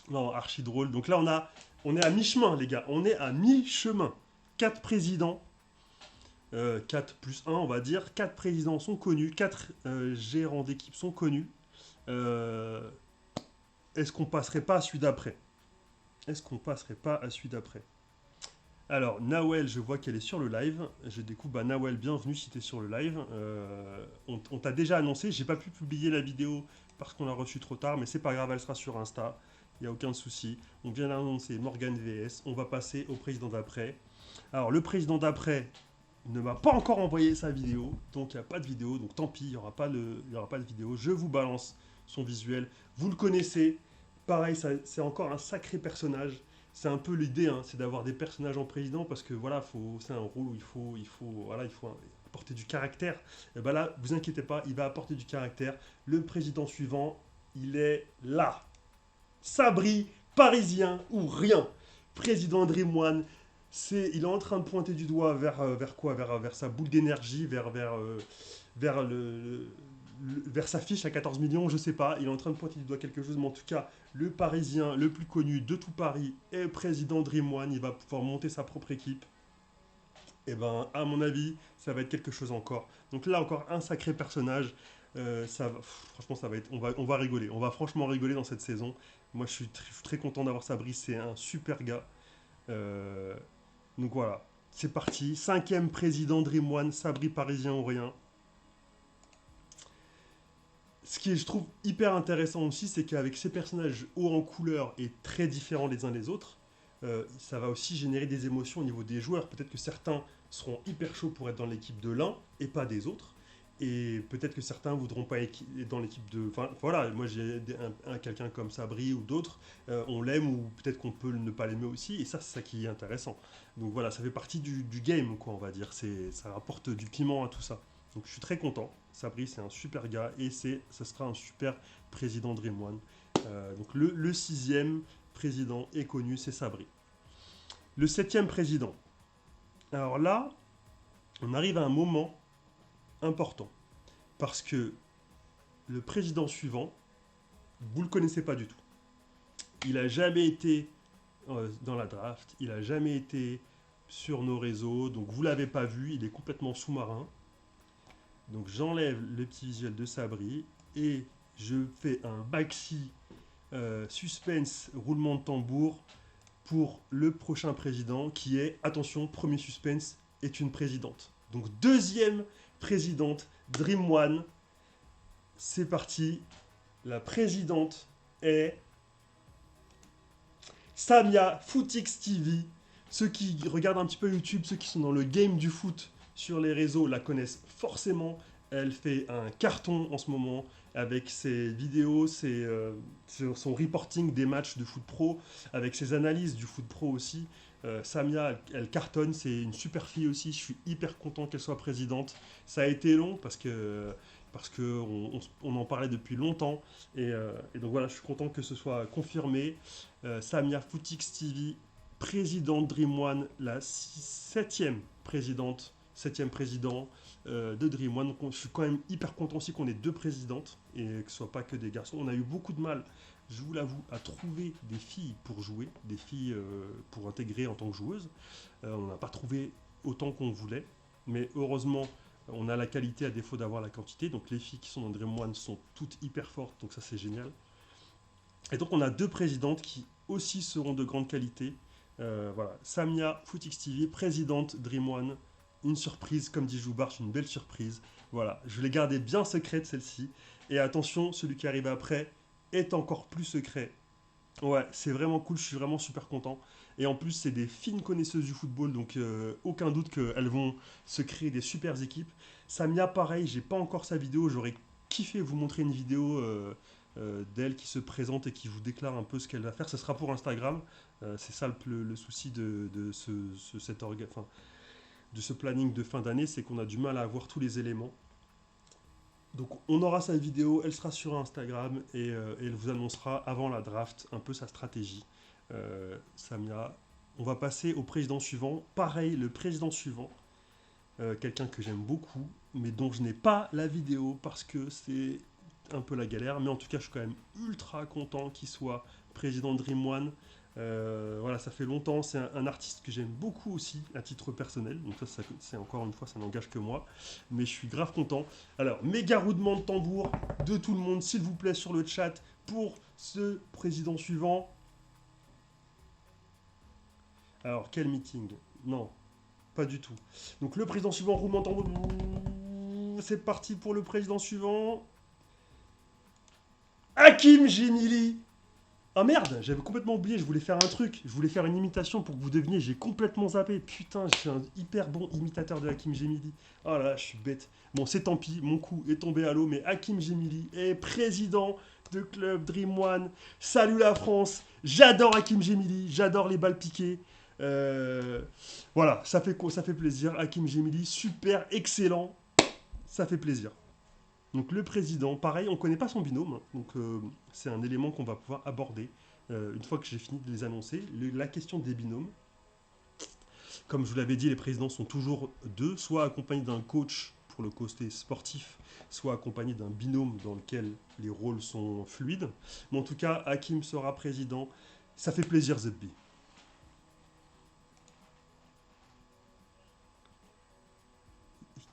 Non, archi drôle. Donc là, on est à mi-chemin, les gars. On est à mi-chemin. 4 présidents. 4 plus 1, on va dire. 4 présidents sont connus. 4 gérants d'équipe sont connus. Est-ce qu'on passerait pas à celui d'après? Alors, Nawel, je vois qu'elle est sur le live. Je découvre, Nawel, bienvenue si tu es sur le live. On t'a déjà annoncé. J'ai pas pu publier la vidéo parce qu'on l'a reçue trop tard, mais c'est pas grave, elle sera sur Insta. Il n'y a aucun souci. On vient d'annoncer Morgan VS. On va passer au président d'après. Alors, le président d'après ne m'a pas encore envoyé sa vidéo. Donc, il n'y a pas de vidéo. Donc, tant pis, il n'y aura pas de vidéo. Je vous balance son visuel. Vous le connaissez. Pareil, c'est encore un sacré personnage. C'est un peu l'idée, hein, c'est d'avoir des personnages en président parce que voilà, c'est un rôle où il faut apporter du caractère. Et ben là, vous inquiétez pas, il va apporter du caractère. Le président suivant, il est là. Sabri, parisien ou rien. Président Dream1, il est en train de pointer du doigt vers quoi, vers sa boule d'énergie, vers sa fiche à 14 millions, je sais pas. Il est en train de pointer du doigt quelque chose, mais en tout cas, le parisien le plus connu de tout Paris est président Dream1. Il va pouvoir monter sa propre équipe. Et ben, à mon avis, ça va être quelque chose encore. Donc là, encore un sacré personnage. Franchement, ça va être, on va rigoler. On va franchement rigoler dans cette saison. Moi, je suis très content d'avoir Sabri. C'est un super gars. Donc voilà, c'est parti. 5e président Dream1, Sabri, parisien ou rien. Ce qui est, je trouve, hyper intéressant aussi, c'est qu'avec ces personnages hauts en couleur et très différents les uns des autres, ça va aussi générer des émotions au niveau des joueurs. Peut-être que certains seront hyper chauds pour être dans l'équipe de l'un et pas des autres. Et peut-être que certains voudront pas être dans l'équipe de... Enfin, voilà, moi j'ai quelqu'un comme Sabri ou d'autres, on l'aime ou peut-être qu'on peut ne pas l'aimer aussi, et ça, c'est ça qui est intéressant. Donc voilà, ça fait partie du game, quoi, on va dire. Ça rapporte du piment à tout ça. Donc je suis très content. Sabri, c'est un super gars et ça sera un super président Dream1. Donc le 6e président est connu, c'est Sabri. Le 7e président. Alors là, on arrive à un moment important. Parce que le président suivant, vous le connaissez pas du tout. Il n'a jamais été dans la draft, il n'a jamais été sur nos réseaux, donc vous l'avez pas vu, il est complètement sous-marin. Donc j'enlève le petit visuel de Sabri et je fais un maxi suspense roulement de tambour pour le prochain président qui est, attention, premier suspense, est une présidente. Donc 2e présidente Dream1. C'est parti. La présidente est Samia Footix TV. Ceux qui regardent un petit peu YouTube, ceux qui sont dans le game du foot sur les réseaux la connaissent forcément. Elle fait un carton en ce moment avec ses vidéos, son reporting des matchs de foot pro, avec ses analyses du foot pro aussi. Samia, elle cartonne, c'est une super fille aussi. Je suis hyper content qu'elle soit présidente. Ça a été long parce que on en parlait depuis longtemps et donc voilà, je suis content que ce soit confirmé. Samia Footix TV, présidente Dream1, la 7e président de Dream1. Donc je suis quand même hyper content aussi qu'on ait 2 présidentes et que ce soit pas que des garçons. On a eu beaucoup de mal, je vous l'avoue, à trouver des filles pour jouer, des filles pour intégrer en tant que joueuse. On n'a pas trouvé autant qu'on voulait, mais heureusement on a la qualité à défaut d'avoir la quantité. Donc les filles qui sont dans Dream1 sont toutes hyper fortes, donc ça c'est génial. Et donc on a 2 présidentes qui aussi seront de grande qualité. Voilà, Samia Footix TV, présidente Dream1. Une surprise, comme dit Joubarche, une belle surprise. Voilà, je l'ai gardée bien secrète celle-ci. Et attention, celui qui arrive après, est encore plus secret. Ouais, c'est vraiment cool, je suis vraiment super content. Et en plus, c'est des fines connaisseuses du football, donc aucun doute qu'elles vont se créer des super équipes. Samia, pareil, j'ai pas encore sa vidéo, j'aurais kiffé vous montrer une vidéo d'elle qui se présente et qui vous déclare un peu ce qu'elle va faire. Ce sera pour Instagram. C'est ça le souci de enfin, de ce planning de fin d'année, c'est qu'on a du mal à avoir tous les éléments. Donc on aura sa vidéo, elle sera sur Instagram et elle vous annoncera avant la draft un peu sa stratégie. Samia, on va passer au président suivant. Pareil, le président suivant, quelqu'un que j'aime beaucoup, mais dont je n'ai pas la vidéo parce que c'est un peu la galère. Mais en tout cas, je suis quand même ultra content qu'il soit président de Dream One. Voilà, ça fait longtemps, c'est un artiste que j'aime beaucoup aussi à titre personnel, donc ça c'est encore une fois, ça n'engage que moi, mais je suis grave content. Alors, méga roulement de tambour de tout le monde, s'il vous plaît, sur le chat, pour ce président suivant. Alors, quel meeting? Non, pas du tout. Donc le président suivant, roulement de tambour, c'est parti pour le président suivant. Hakim Gemili. Ah merde, j'avais complètement oublié, je voulais faire un truc, je voulais faire une imitation pour que vous deviniez, j'ai complètement zappé. Putain, je suis un hyper bon imitateur de Hakim Gemili. Oh là, je suis bête. Bon, c'est tant pis, mon coup est tombé à l'eau, mais Hakim Gemili est président de Club Dream One. Salut la France, j'adore Hakim Gemili, j'adore les balles piquées. Voilà, ça fait plaisir. Hakim Gemili, super, excellent, ça fait plaisir. Donc le président, pareil, on ne connaît pas son binôme, hein, donc c'est un élément qu'on va pouvoir aborder une fois que j'ai fini de les annoncer. La question des binômes, comme je vous l'avais dit, les présidents sont toujours deux, soit accompagnés d'un coach pour le côté sportif, soit accompagnés d'un binôme dans lequel les rôles sont fluides. Mais en tout cas, Hakim sera président, ça fait plaisir Zebbi.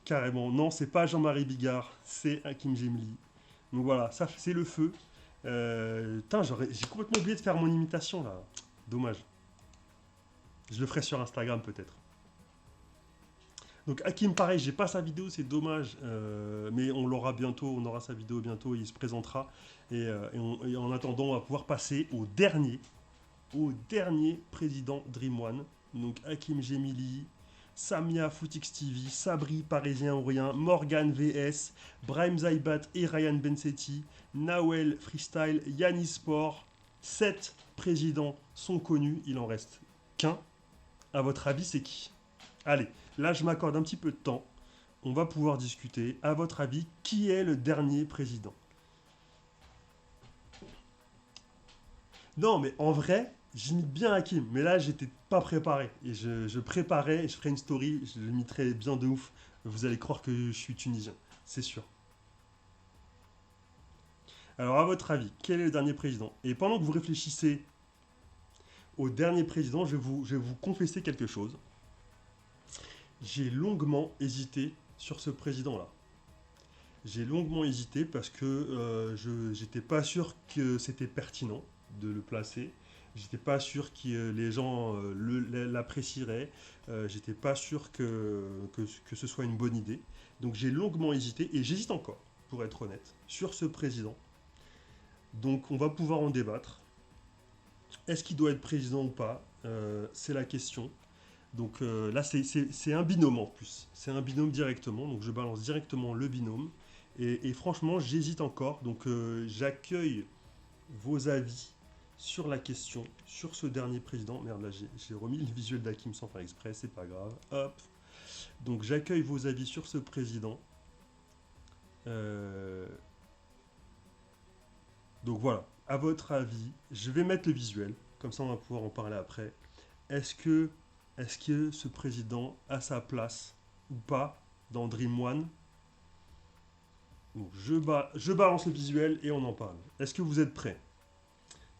Carrément, non, c'est pas Jean-Marie Bigard, c'est Hakim Gemili. Donc voilà, ça c'est le feu. Putain, j'ai complètement oublié de faire mon imitation là. Dommage. Je le ferai sur Instagram peut-être. Donc Hakim, pareil, j'ai pas sa vidéo, c'est dommage. Mais on l'aura bientôt, on aura sa vidéo bientôt, il se présentera. Et en attendant, on va pouvoir passer au dernier président Dream One. Donc Hakim Gemili. Samia, Footix TV, Sabri, Parisien ou Rien, Morgan VS, Brahim Zaibat et Ryan Bensetti, Nawel Freestyle, Yannis Sport. 7 présidents sont connus, il en reste qu'un. À votre avis, c'est qui? Allez, là je m'accorde un petit peu de temps. On va pouvoir discuter. À votre avis, qui est le dernier président? Non, mais en vrai, j'imite bien Hakim, mais là, j'étais pas préparé. Et je préparais, je ferai une story, je l'imiterai bien de ouf. Vous allez croire que je suis tunisien, c'est sûr. Alors, à votre avis, quel est le dernier président? Et pendant que vous réfléchissez au dernier président, je vais vous confesser quelque chose. J'ai longuement hésité sur ce président-là. J'ai longuement hésité parce que j'étais pas sûr que c'était pertinent de le placer. J'étais pas sûr que les gens l'apprécieraient. J'étais pas sûr que ce soit une bonne idée. Donc j'ai longuement hésité et j'hésite encore, pour être honnête, sur ce président. Donc on va pouvoir en débattre. Est-ce qu'il doit être président ou pas? C'est la question. Donc là c'est un binôme en plus. C'est un binôme directement. Donc je balance directement le binôme. Et franchement j'hésite encore. Donc j'accueille vos avis sur la question, sur ce dernier président. Merde, là j'ai remis le visuel d'Hakim sans faire exprès, c'est pas grave. Hop. Donc j'accueille vos avis sur ce président. Donc voilà, à votre avis, je vais mettre le visuel, comme ça on va pouvoir en parler après. Est-ce que ce président a sa place ou pas dans Dream One? Donc, je balance le visuel et on en parle. Est-ce que vous êtes prêts?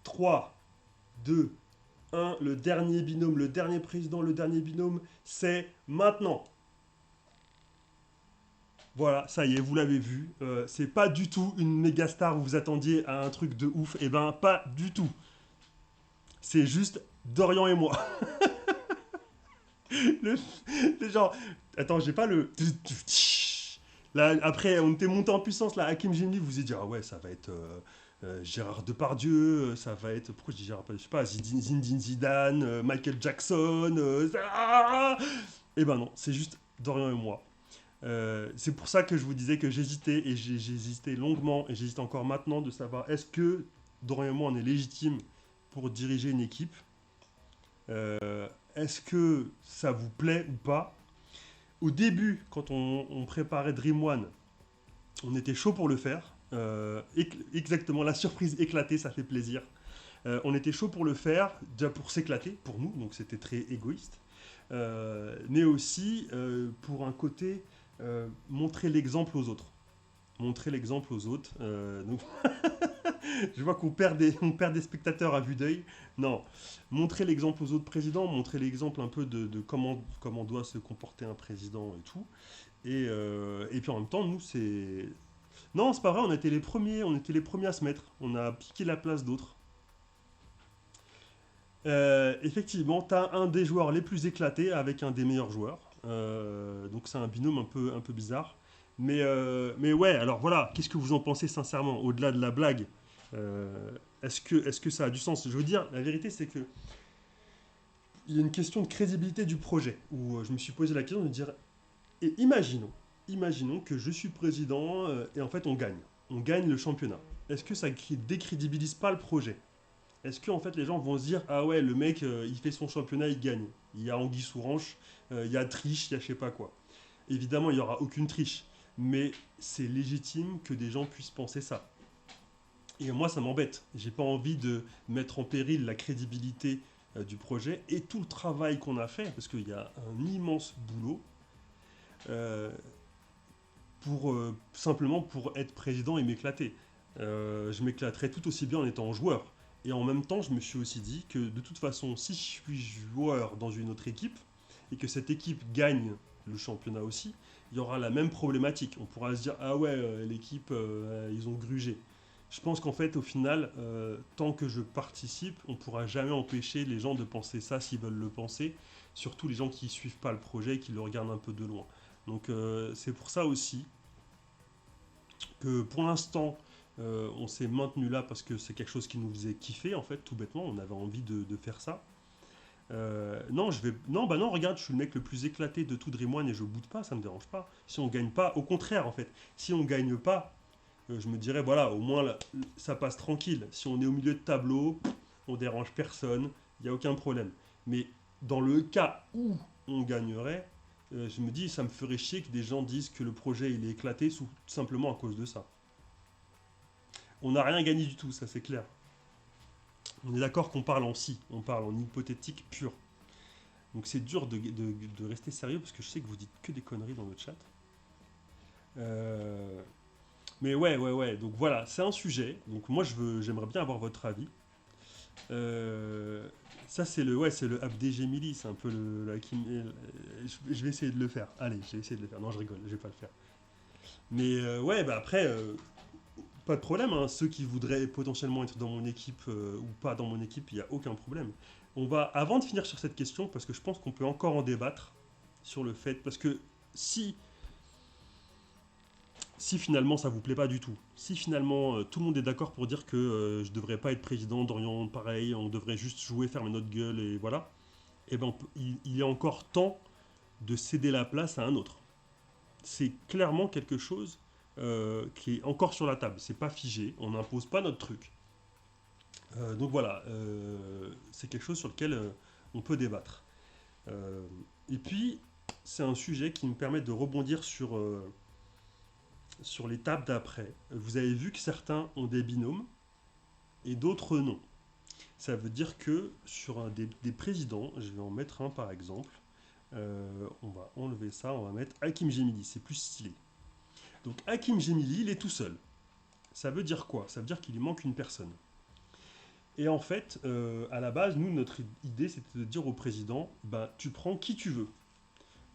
3, 2, 1, le dernier binôme, le dernier président, le dernier binôme, c'est maintenant. Voilà, ça y est, vous l'avez vu. C'est pas du tout une méga star où vous attendiez à un truc de ouf. Eh ben, pas du tout. C'est juste Dorian et moi. le genre... Attends, j'ai pas le... Là, après, on était monté en puissance, là, Hakim Gemili vous a dit, ah ouais, ça va être Gérard Depardieu, ça va être, pourquoi je dis Gérard Depardieu, je sais pas, Zinedine Zidane, Michael Jackson, et ben non, c'est juste Dorian et moi. C'est pour ça que je vous disais que j'hésitais, et j'ai hésité longuement, et j'hésite encore maintenant de savoir est-ce que Dorian et moi on est légitime pour diriger une équipe. Est-ce que ça vous plaît ou pas? Au début, quand on préparait Dream One, on était chaud pour le faire. Exactement, la surprise éclatée, ça fait plaisir. On était chaud pour le faire, déjà pour s'éclater, pour nous, donc c'était très égoïste. Mais aussi pour un côté montrer l'exemple aux autres. Montrer l'exemple aux autres. Donc je vois on perd des spectateurs à vue d'œil. Non, montrer l'exemple aux autres présidents, montrer l'exemple un peu de comment doit se comporter un président et tout. Et puis en même temps, nous, c'est... Non, c'est pas vrai, on était les premiers à se mettre. On a piqué la place d'autres. Effectivement, tu as un des joueurs les plus éclatés avec un des meilleurs joueurs. Donc c'est un binôme un peu bizarre. Mais ouais, alors voilà, qu'est-ce que vous en pensez sincèrement, au-delà de la blague? Est-ce que ça a du sens? Je veux dire, la vérité, c'est que il y a une question de crédibilité du projet, où je me suis posé la question de dire, et imaginons que je suis président et en fait on gagne. On gagne le championnat. Est-ce que ça décrédibilise pas le projet? Est-ce que en fait les gens vont se dire ah ouais le mec il fait son championnat, il gagne. Il y a anguille sous roche, il y a triche, il y a je sais pas quoi. Évidemment il y aura aucune triche, mais c'est légitime que des gens puissent penser ça. Et moi ça m'embête. J'ai pas envie de mettre en péril la crédibilité du projet et tout le travail qu'on a fait parce qu'il y a un immense boulot. Simplement pour être président et m'éclater. Je m'éclaterais tout aussi bien en étant joueur. Et en même temps, je me suis aussi dit que de toute façon, si je suis joueur dans une autre équipe et que cette équipe gagne le championnat aussi, il y aura la même problématique. On pourra se dire ah ouais, l'équipe, ils ont grugé. Je pense qu'en fait, au final, tant que je participe, on ne pourra jamais empêcher les gens de penser ça s'ils veulent le penser, surtout les gens qui ne suivent pas le projet et qui le regardent un peu de loin. Donc c'est pour ça aussi que pour l'instant on s'est maintenu là parce que c'est quelque chose qui nous faisait kiffer en fait tout bêtement, on avait envie de faire ça. Non, regarde, je suis le mec le plus éclaté de tout Dream One et je boude pas, ça me dérange pas. Si on gagne pas, au contraire en fait, si on gagne pas, je me dirais voilà, au moins là, ça passe tranquille. Si on est au milieu de tableau, on dérange personne, il y a aucun problème. Mais dans le cas où on gagnerait, je me dis, ça me ferait chier que des gens disent que le projet il est éclaté simplement à cause de ça. On n'a rien gagné du tout, ça c'est clair. On est d'accord qu'on parle en si, on parle en hypothétique pur. Donc c'est dur de rester sérieux parce que je sais que vous dites que des conneries dans le chat. Mais ouais, donc voilà, c'est un sujet. Donc moi j'aimerais bien avoir votre avis. Ça c'est le Abdégemili, c'est un peu je vais essayer de le faire. Allez, je vais essayer de le faire. Non, je rigole, je vais pas le faire. Mais ouais, bah après, pas de problème. Hein. Ceux qui voudraient potentiellement être dans mon équipe ou pas dans mon équipe, il n'y a aucun problème. Avant de finir sur cette question, parce que je pense qu'on peut encore en débattre sur le fait, parce que si finalement ça vous plaît pas du tout, si finalement tout le monde est d'accord pour dire que je devrais pas être président, Dorian pareil, on devrait juste jouer, fermer notre gueule et voilà, et ben il est encore temps de céder la place à un autre. C'est clairement quelque chose qui est encore sur la table, c'est pas figé, on n'impose pas notre truc. Donc voilà, c'est quelque chose sur lequel on peut débattre. Et puis c'est un sujet qui me permet de rebondir sur l'étape d'après. Vous avez vu que certains ont des binômes et d'autres non. Ça veut dire que sur des présidents, je vais en mettre un par exemple, on va enlever ça, on va mettre Hakim Gemili, c'est plus stylé. Donc Hakim Gemili, il est tout seul. Ça veut dire quoi? Ça veut dire qu'il lui manque une personne. Et en fait, à la base, nous, notre idée, c'était de dire au président, bah, tu prends qui tu veux.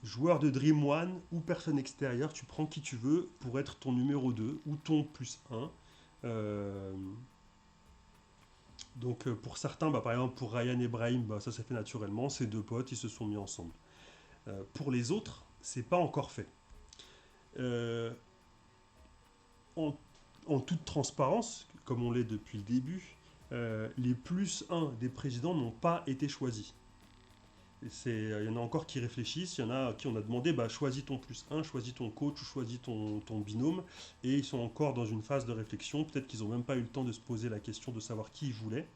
Joueur de Dream One ou personne extérieure, tu prends qui tu veux pour être ton numéro 2 ou ton plus 1. Donc pour certains, bah, par exemple pour Ryan et Brahim, bah, ça s'est fait naturellement, ces deux potes, ils se sont mis ensemble. Pour les autres, c'est pas encore fait. en toute transparence, comme on l'est depuis le début, les plus 1 des présidents n'ont pas été choisis. Il y en a encore qui réfléchissent, il y en a qui on a demandé choisis ton plus 1, choisis ton coach ou choisis ton binôme, et ils sont encore dans une phase de réflexion. Peut-être qu'ils n'ont même pas eu le temps de se poser la question de savoir qui ils voulaient.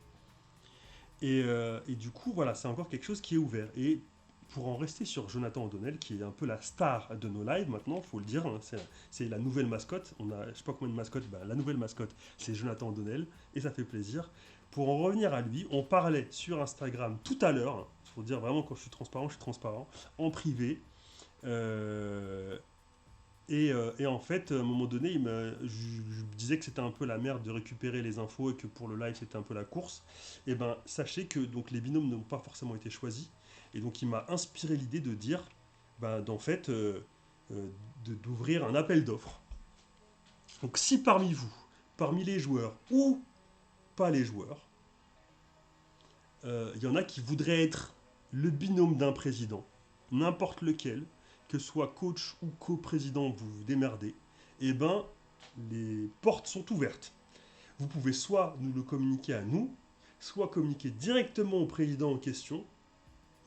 Et du coup, voilà, c'est encore quelque chose qui est ouvert. Et pour en rester sur Jonathan O'Donnell, qui est un peu la star de nos lives maintenant, il faut le dire, hein, c'est la nouvelle mascotte. On a, je sais pas combien de mascottes, la nouvelle mascotte, c'est Jonathan O'Donnell, et ça fait plaisir. Pour en revenir à lui, on parlait sur Instagram tout à l'heure, il faut dire vraiment quand je suis transparent, en privé. Et en fait, à un moment donné, je disais que c'était un peu la merde de récupérer les infos et que pour le live, c'était un peu la course. Et ben, sachez que donc, les binômes n'ont pas forcément été choisis. Et donc, il m'a inspiré l'idée de dire, d'ouvrir un appel d'offres. Donc, si parmi vous, parmi les joueurs ou pas les joueurs, il y en a qui voudraient être le binôme d'un président, n'importe lequel, que ce soit coach ou co-président, vous vous démerdez, et ben les portes sont ouvertes. Vous pouvez soit nous le communiquer à nous, soit communiquer directement au président en question,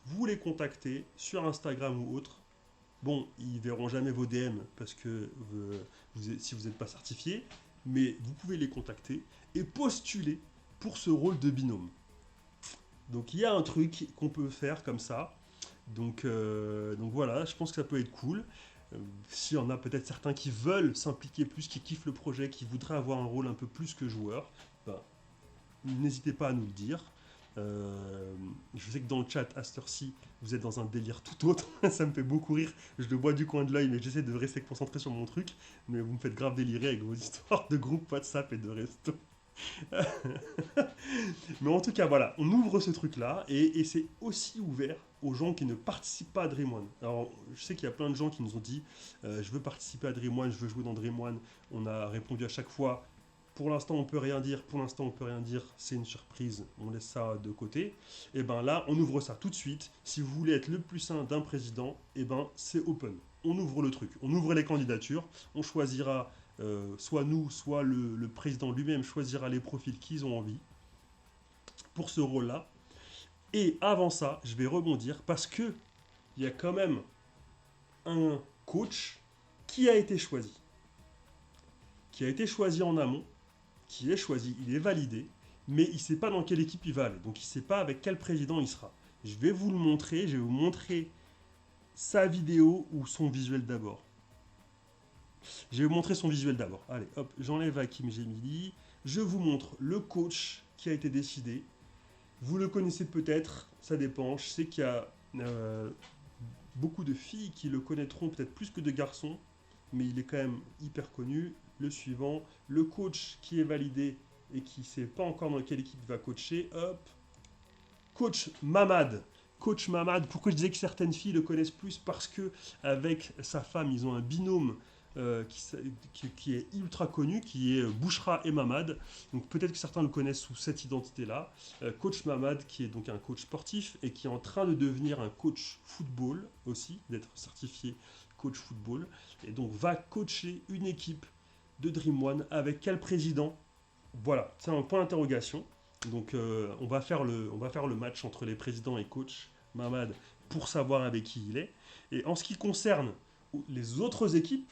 vous les contactez sur Instagram ou autre. Bon, ils verront jamais vos DM parce que si vous n'êtes pas certifié, mais vous pouvez les contacter et postuler pour ce rôle de binôme. Donc il y a un truc qu'on peut faire comme ça. Donc voilà, je pense que ça peut être cool. S'il y en a peut-être certains qui veulent s'impliquer plus, qui kiffent le projet, qui voudraient avoir un rôle un peu plus que joueur, n'hésitez pas à nous le dire. Je sais que dans le chat, à cette heure-ci, vous êtes dans un délire tout autre. Ça me fait beaucoup rire. Je le vois du coin de l'œil, mais j'essaie de rester concentré sur mon truc. Mais vous me faites grave délirer avec vos histoires de groupe WhatsApp et de resto. Mais en tout cas, voilà, on ouvre ce truc-là et c'est aussi ouvert aux gens qui ne participent pas à Dream One. Alors, je sais qu'il y a plein de gens qui nous ont dit je veux participer à Dream One, je veux jouer dans Dream One. On a répondu à chaque fois pour l'instant, on peut rien dire. Pour l'instant, on peut rien dire. C'est une surprise. On laisse ça de côté. Et ben là, on ouvre ça tout de suite. Si vous voulez être le plus un d'un président, et ben c'est open. On ouvre le truc. On ouvre les candidatures. On choisira, soit nous, soit le président lui-même choisira les profils qu'ils ont envie pour ce rôle-là. Et avant ça, je vais rebondir parce que il y a quand même un coach qui a été choisi. Qui a été choisi en amont. Qui est choisi, il est validé, mais il ne sait pas dans quelle équipe il va aller. Donc il ne sait pas avec quel président il sera. Je vais vous le montrer, je vais vous montrer sa vidéo ou son visuel d'abord. Je vais vous montrer son visuel d'abord. Allez, hop, j'enlève Hakim Gemili. Je vous montre le coach qui a été décidé. Vous le connaissez peut-être, ça dépend. Je sais qu'il y a beaucoup de filles qui le connaîtront peut-être plus que de garçons, mais il est quand même hyper connu. Le suivant, le coach qui est validé et qui ne sait pas encore dans quelle équipe il va coacher. Hop, coach Mamad. Coach Mamad, pourquoi je disais que certaines filles le connaissent plus? Parce que avec sa femme, ils ont un binôme qui est ultra connu, qui est Bouchra et Mamad. Donc peut-être que certains le connaissent sous cette identité-là. Coach Mamad, qui est donc un coach sportif et qui est en train de devenir un coach football aussi, d'être certifié coach football. Et donc va coacher une équipe de Dream One avec quel président? Voilà, c'est un point d'interrogation. Donc on va faire le match entre les présidents et coach Mamad pour savoir avec qui il est. Et en ce qui concerne les autres équipes,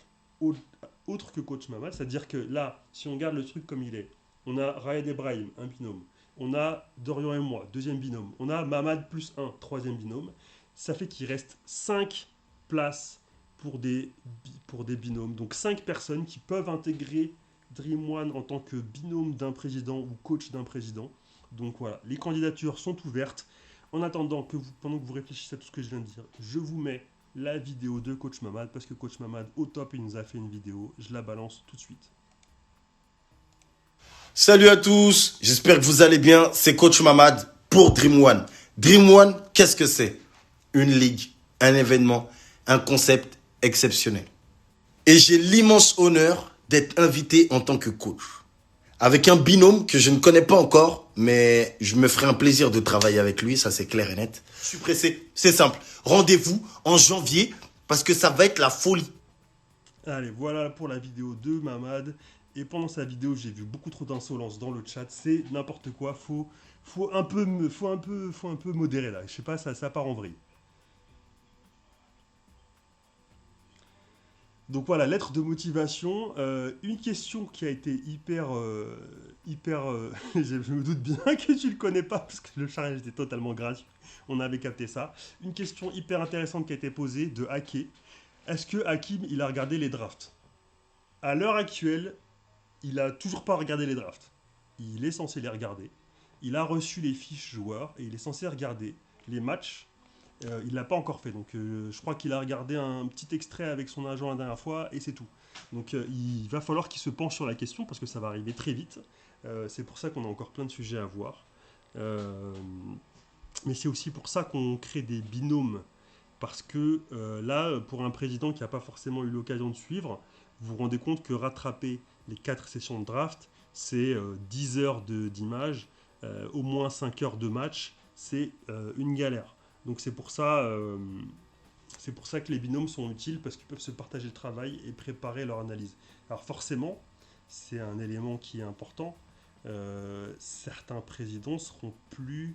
autres que coach Mamad, c'est-à-dire que là, si on garde le truc comme il est, on a Rayed Ebrahim, un binôme. On a Dorian et moi, deuxième binôme. On a Mamad plus 1, troisième binôme. Ça fait qu'il reste 5 places pour des binômes. Donc 5 personnes qui peuvent intégrer Dream One en tant que binôme d'un président ou coach d'un président. Donc voilà, les candidatures sont ouvertes. En attendant, pendant que vous réfléchissez à tout ce que je viens de dire, je vous mets la vidéo de coach Mamad, parce que coach Mamad, au top, il nous a fait une vidéo. Je la balance tout de suite. Salut à tous, j'espère que vous allez bien. C'est coach Mamad pour Dream One. Dream One, qu'est-ce que c'est? Une ligue, un événement, un concept exceptionnel. Et j'ai l'immense honneur d'être invité en tant que coach. Avec un binôme que je ne connais pas encore, mais je me ferai un plaisir de travailler avec lui, ça c'est clair et net. Je suis pressé, c'est simple. Rendez-vous en janvier parce que ça va être la folie. Allez, voilà pour la vidéo de Mamad. Et pendant sa vidéo, j'ai vu beaucoup trop d'insolence dans le chat. C'est n'importe quoi. Faut un peu modérer là. Je sais pas, ça part en vrille. Donc voilà, lettre de motivation. Une question qui a été hyper, je me doute bien que tu le connais pas parce que le charge était totalement gratuit. On avait capté ça. Une question hyper intéressante qui a été posée de Haké. Est-ce que Hakim, il a regardé les drafts? À l'heure actuelle, il a toujours pas regardé les drafts. Il est censé les regarder. Il a reçu les fiches joueurs et il est censé regarder les matchs. Il ne l'a pas encore fait, donc je crois qu'il a regardé un petit extrait avec son agent la dernière fois et c'est tout. Donc il va falloir qu'il se penche sur la question parce que ça va arriver très vite. C'est pour ça qu'on a encore plein de sujets à voir. Mais c'est aussi pour ça qu'on crée des binômes. Parce que là, pour un président qui n'a pas forcément eu l'occasion de suivre, vous vous rendez compte que rattraper les 4 sessions de draft, c'est 10 heures d'images, au moins 5 heures de match, c'est une galère. Donc c'est pour ça que les binômes sont utiles parce qu'ils peuvent se partager le travail et préparer leur analyse. Alors forcément, c'est un élément qui est important. Certains présidents seront plus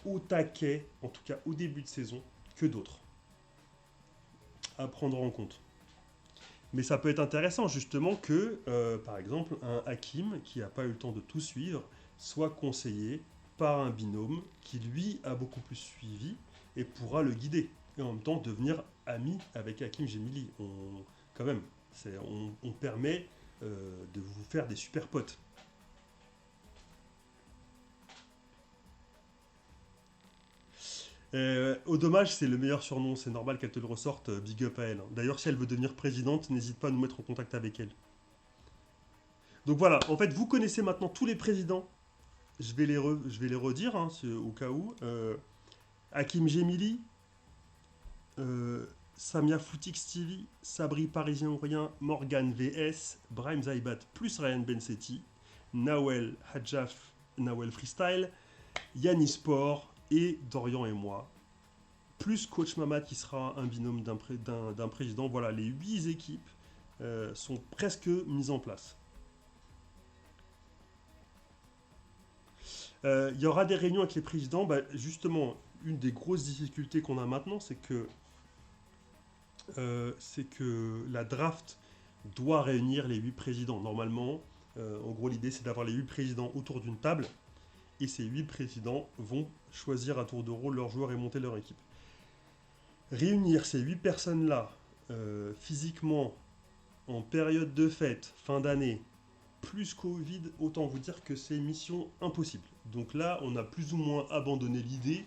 au taquet, en tout cas au début de saison, que d'autres. À prendre en compte. Mais ça peut être intéressant justement que, par exemple, un Hakim qui n'a pas eu le temps de tout suivre soit conseillé par un binôme qui lui a beaucoup plus suivi et pourra le guider. Et en même temps devenir ami avec Hakim Gemili. Quand même, on permet de vous faire des super potes. Au dommage, c'est le meilleur surnom, c'est normal qu'elle te le ressorte, big up à elle. D'ailleurs, si elle veut devenir présidente, n'hésite pas à nous mettre en contact avec elle. Donc voilà, en fait, vous connaissez maintenant tous les présidents. Je vais les redire, hein, au cas où. Hakim Gemili, Samia Footix TV, Sabri Parisien ou Rien, Morgan VS, Brahim Zaibat plus Ryan Bensetti, Nawel Hadjaf, Nawel Freestyle, Yannis Sport et Dorian et moi, plus Coach Mamad qui sera un binôme d'un président. Voilà, les 8 équipes sont presque mises en place. Il y aura des réunions avec les présidents. Justement, une des grosses difficultés qu'on a maintenant, c'est que la draft doit réunir les 8 présidents. Normalement, en gros, l'idée, c'est d'avoir les 8 présidents autour d'une table. Et ces 8 présidents vont choisir à tour de rôle leurs joueurs et monter leur équipe. Réunir ces 8 personnes-là, physiquement, en période de fête, fin d'année, plus Covid, autant vous dire que c'est mission impossible. Donc là, on a plus ou moins abandonné l'idée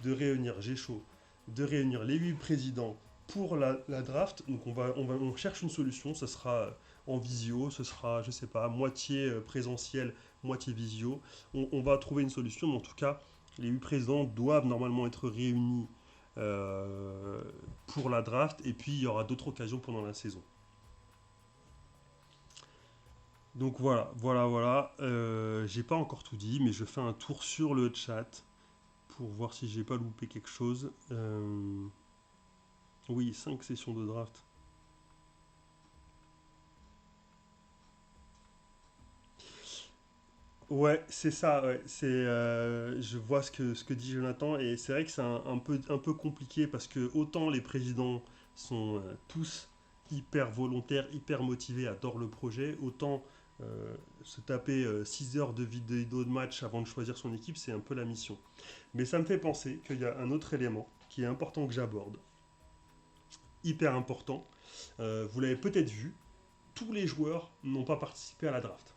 de réunir, j'ai chaud, de réunir les 8 présidents pour la draft. Donc on cherche une solution, ça sera en visio, ce sera, je sais pas, moitié présentiel, moitié visio. On va trouver une solution, mais en tout cas, les 8 présidents doivent normalement être réunis pour la draft, et puis il y aura d'autres occasions pendant la saison. Donc voilà. J'ai pas encore tout dit, mais je fais un tour sur le chat pour voir si j'ai pas loupé quelque chose. Oui, 5 sessions de draft. Ouais, c'est ça. Ouais. Je vois ce que dit Jonathan, et c'est vrai que c'est un peu compliqué parce que autant les présidents sont tous hyper volontaires, hyper motivés, adorent le projet, autant se taper 6 heures de vidéo de match avant de choisir son équipe, c'est un peu la mission. Mais ça me fait penser qu'il y a un autre élément qui est important que j'aborde, hyper important. Vous l'avez peut-être vu, tous les joueurs n'ont pas participé à la draft.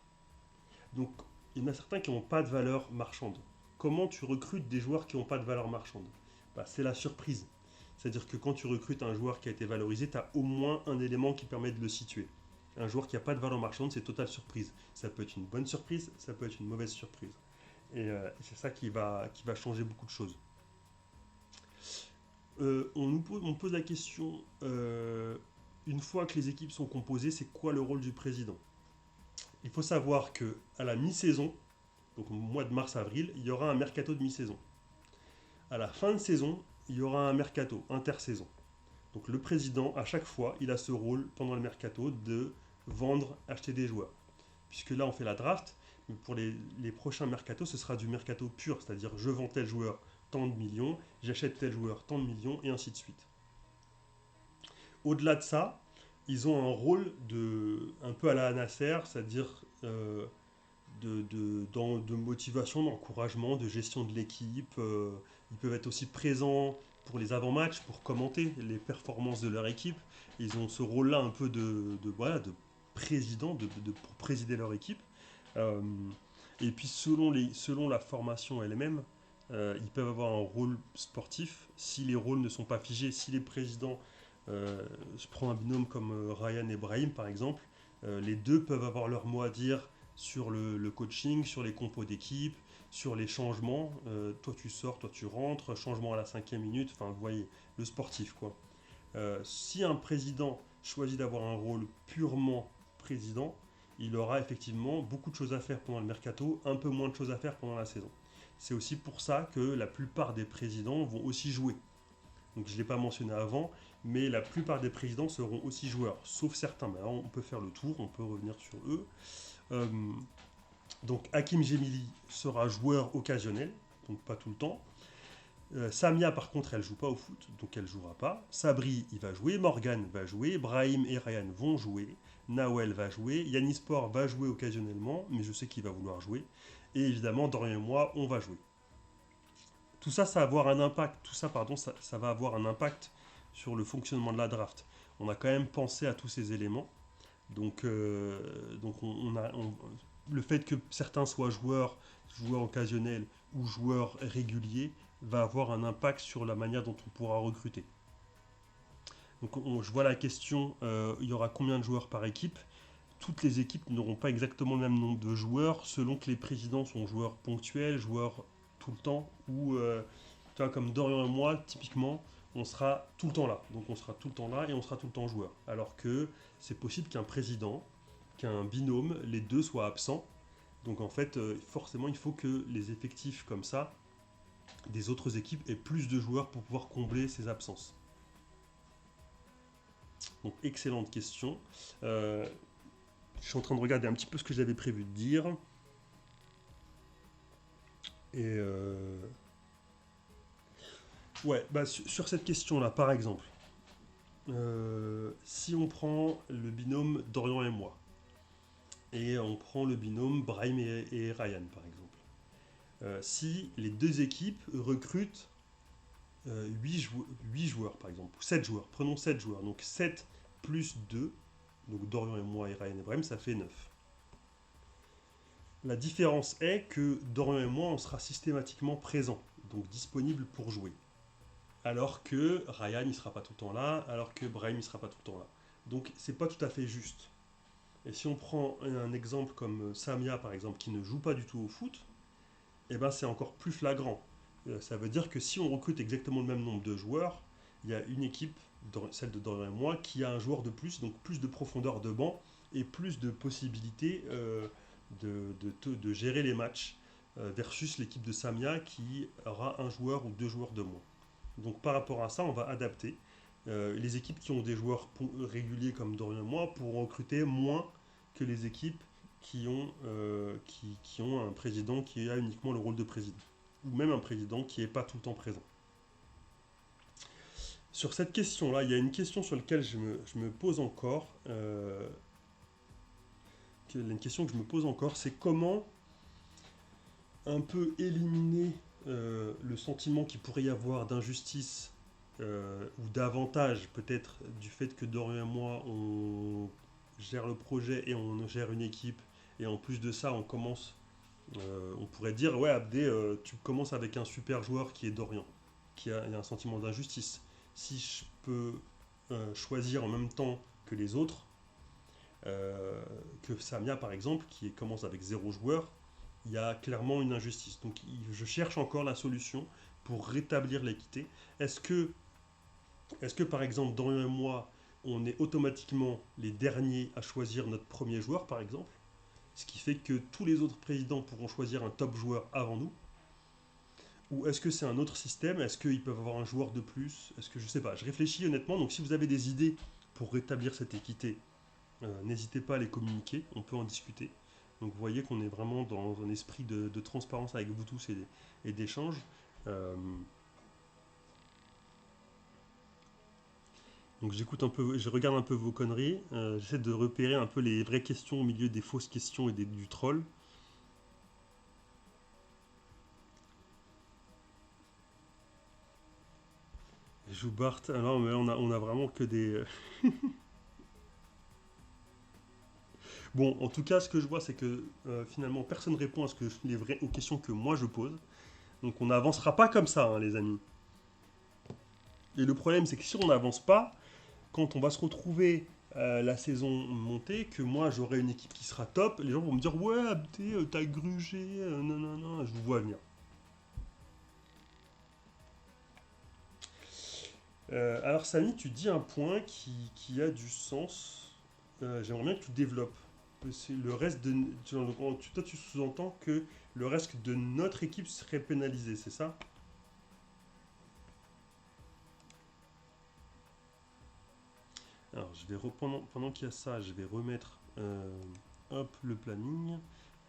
Donc, il y en a certains qui n'ont pas de valeur marchande. Comment tu recrutes des joueurs qui n'ont pas de valeur marchande? C'est la surprise. C'est-à-dire que quand tu recrutes un joueur qui a été valorisé, tu as au moins un élément qui permet de le situer. Un joueur qui n'a pas de valeur marchande, c'est totale surprise. Ça peut être une bonne surprise, ça peut être une mauvaise surprise. Et c'est ça qui va changer beaucoup de choses. On pose la question, une fois que les équipes sont composées, c'est quoi le rôle du président? Il faut savoir qu'à la mi-saison, donc au mois de mars-avril, il y aura un mercato de mi-saison. À la fin de saison, il y aura un mercato intersaison. Donc le président, à chaque fois, il a ce rôle pendant le mercato de vendre, acheter des joueurs. Puisque là, on fait la draft, mais pour les prochains mercatos, ce sera du mercato pur, c'est-à-dire je vends tel joueur tant de millions, j'achète tel joueur tant de millions, et ainsi de suite. Au-delà de ça, ils ont un rôle un peu à la Nasser, c'est-à-dire de motivation, d'encouragement, de gestion de l'équipe. Ils peuvent être aussi présents pour les avant-matchs, pour commenter les performances de leur équipe. Ils ont ce rôle-là un peu voilà, de président, pour présider leur équipe. Euh, et puis selon la formation elle-même, ils peuvent avoir un rôle sportif si les rôles ne sont pas figés, si les présidents, je prends un binôme comme Ryan et Brahim par exemple, les deux peuvent avoir leur mot à dire sur le coaching, sur les compos d'équipe, sur les changements. Toi tu sors, toi tu rentres, changement à la 5e minute, enfin vous voyez, le sportif quoi. Si un président choisit d'avoir un rôle purement président, il aura effectivement beaucoup de choses à faire pendant le mercato, un peu moins de choses à faire pendant la saison. C'est aussi pour ça que la plupart des présidents vont aussi jouer. Donc je ne l'ai pas mentionné avant, mais la plupart des présidents seront aussi joueurs, sauf certains. Mais alors, on peut faire le tour, on peut revenir sur eux. Euh, donc Hakim Gemili sera joueur occasionnel, donc pas tout le temps. Samia par contre elle joue pas au foot, donc elle jouera pas. Sabri il va jouer, Morgan va jouer, Brahim et Ryan vont jouer, Nawel va jouer, Yannisport va jouer occasionnellement, mais je sais qu'il va vouloir jouer. Et évidemment Dorian et moi on va jouer. Tout ça, ça va avoir un impact. Tout ça, pardon, ça va avoir un impact sur le fonctionnement de la draft. On a quand même pensé à tous ces éléments. Donc le fait que certains soient joueurs occasionnels ou joueurs réguliers va avoir un impact sur la manière dont on pourra recruter. Donc je vois la question, il y aura combien de joueurs par équipe? Toutes les équipes n'auront pas exactement le même nombre de joueurs selon que les présidents sont joueurs ponctuels, joueurs tout le temps, ou tu vois, comme Dorian et moi, typiquement, on sera tout le temps là. Donc on sera tout le temps là et on sera tout le temps joueur. Alors que c'est possible qu'un président, qu'un binôme, les deux soient absents. Donc en fait, forcément, il faut que les effectifs comme ça, des autres équipes, aient plus de joueurs pour pouvoir combler ces absences. Donc excellente question. Je suis en train de regarder un petit peu ce que j'avais prévu de dire. Et ouais, bah, sur cette question-là, par exemple, si on prend le binôme Dorian et moi, et on prend le binôme Brahim et Ryan, par exemple, si les deux équipes recrutent 8 joueurs, par exemple, ou 7 joueurs, prenons 7 joueurs, donc 7 plus 2, donc Dorian et moi et Ryan et Brahim, ça fait 9. La différence est que Dorian et moi, on sera systématiquement présents, donc disponible pour jouer. Alors que Ryan, il ne sera pas tout le temps là, alors que Brahim, il ne sera pas tout le temps là. Donc, c'est pas tout à fait juste. Et si on prend un exemple comme Samia, par exemple, qui ne joue pas du tout au foot, eh ben, c'est encore plus flagrant. Ça veut dire que si on recrute exactement le même nombre de joueurs, il y a une équipe, celle de Dorian et moi, qui a un joueur de plus, donc plus de profondeur de banc et plus de possibilités de gérer les matchs versus l'équipe de Samia qui aura un joueur ou deux joueurs de moins. Donc par rapport à ça, on va adapter. Les équipes qui ont des joueurs réguliers comme Dorian et moi pourront recruter moins que les équipes qui ont un président qui a uniquement le rôle de président. Ou même un président qui n'est pas tout le temps présent. Sur cette question-là, il y a une question sur laquelle je me pose encore. Une question que je me pose encore, c'est comment un peu éliminer le sentiment qu'il pourrait y avoir d'injustice ou d'avantage peut-être du fait que Dorian et moi on gère le projet et on gère une équipe et en plus de ça on pourrait dire ouais Abdé tu commences avec un super joueur qui est Dorian, il y a un sentiment d'injustice. Si je peux choisir en même temps que les autres, que Samia par exemple qui commence avec 0 joueur, il y a clairement une injustice. Donc je cherche encore la solution pour rétablir l'équité. Est-ce que par exemple Dorian et moi on est automatiquement les derniers à choisir notre premier joueur par exemple, ce qui fait que tous les autres présidents pourront choisir un top joueur avant nous? Ou est-ce que c'est un autre système? Est-ce qu'ils peuvent avoir un joueur de plus? Est-ce que je sais pas, je réfléchis honnêtement, donc si vous avez des idées pour rétablir cette équité, N'hésitez pas à les communiquer, on peut en discuter. Donc vous voyez qu'on est vraiment dans un esprit de transparence avec vous tous et d'échange. Euh, donc j'écoute un peu, je regarde un peu vos conneries, j'essaie de repérer un peu les vraies questions au milieu des fausses questions et du troll. Joubart, alors mais on a vraiment que des... Bon, en tout cas, ce que je vois, c'est que finalement, personne ne répond aux questions que moi je pose. Donc on n'avancera pas comme ça, hein, les amis. Et le problème, c'est que si on n'avance pas, quand on va se retrouver la saison montée, que moi j'aurai une équipe qui sera top, les gens vont me dire ouais, Abdé, t'as grugé, non, non, non, je vous vois venir. Alors Samy, tu dis un point qui a du sens. J'aimerais bien que tu développes. Le reste de, toi, tu sous-entends que le reste de notre équipe serait pénalisé, c'est ça? Alors, pendant qu'il y a ça, je vais remettre hop, le planning,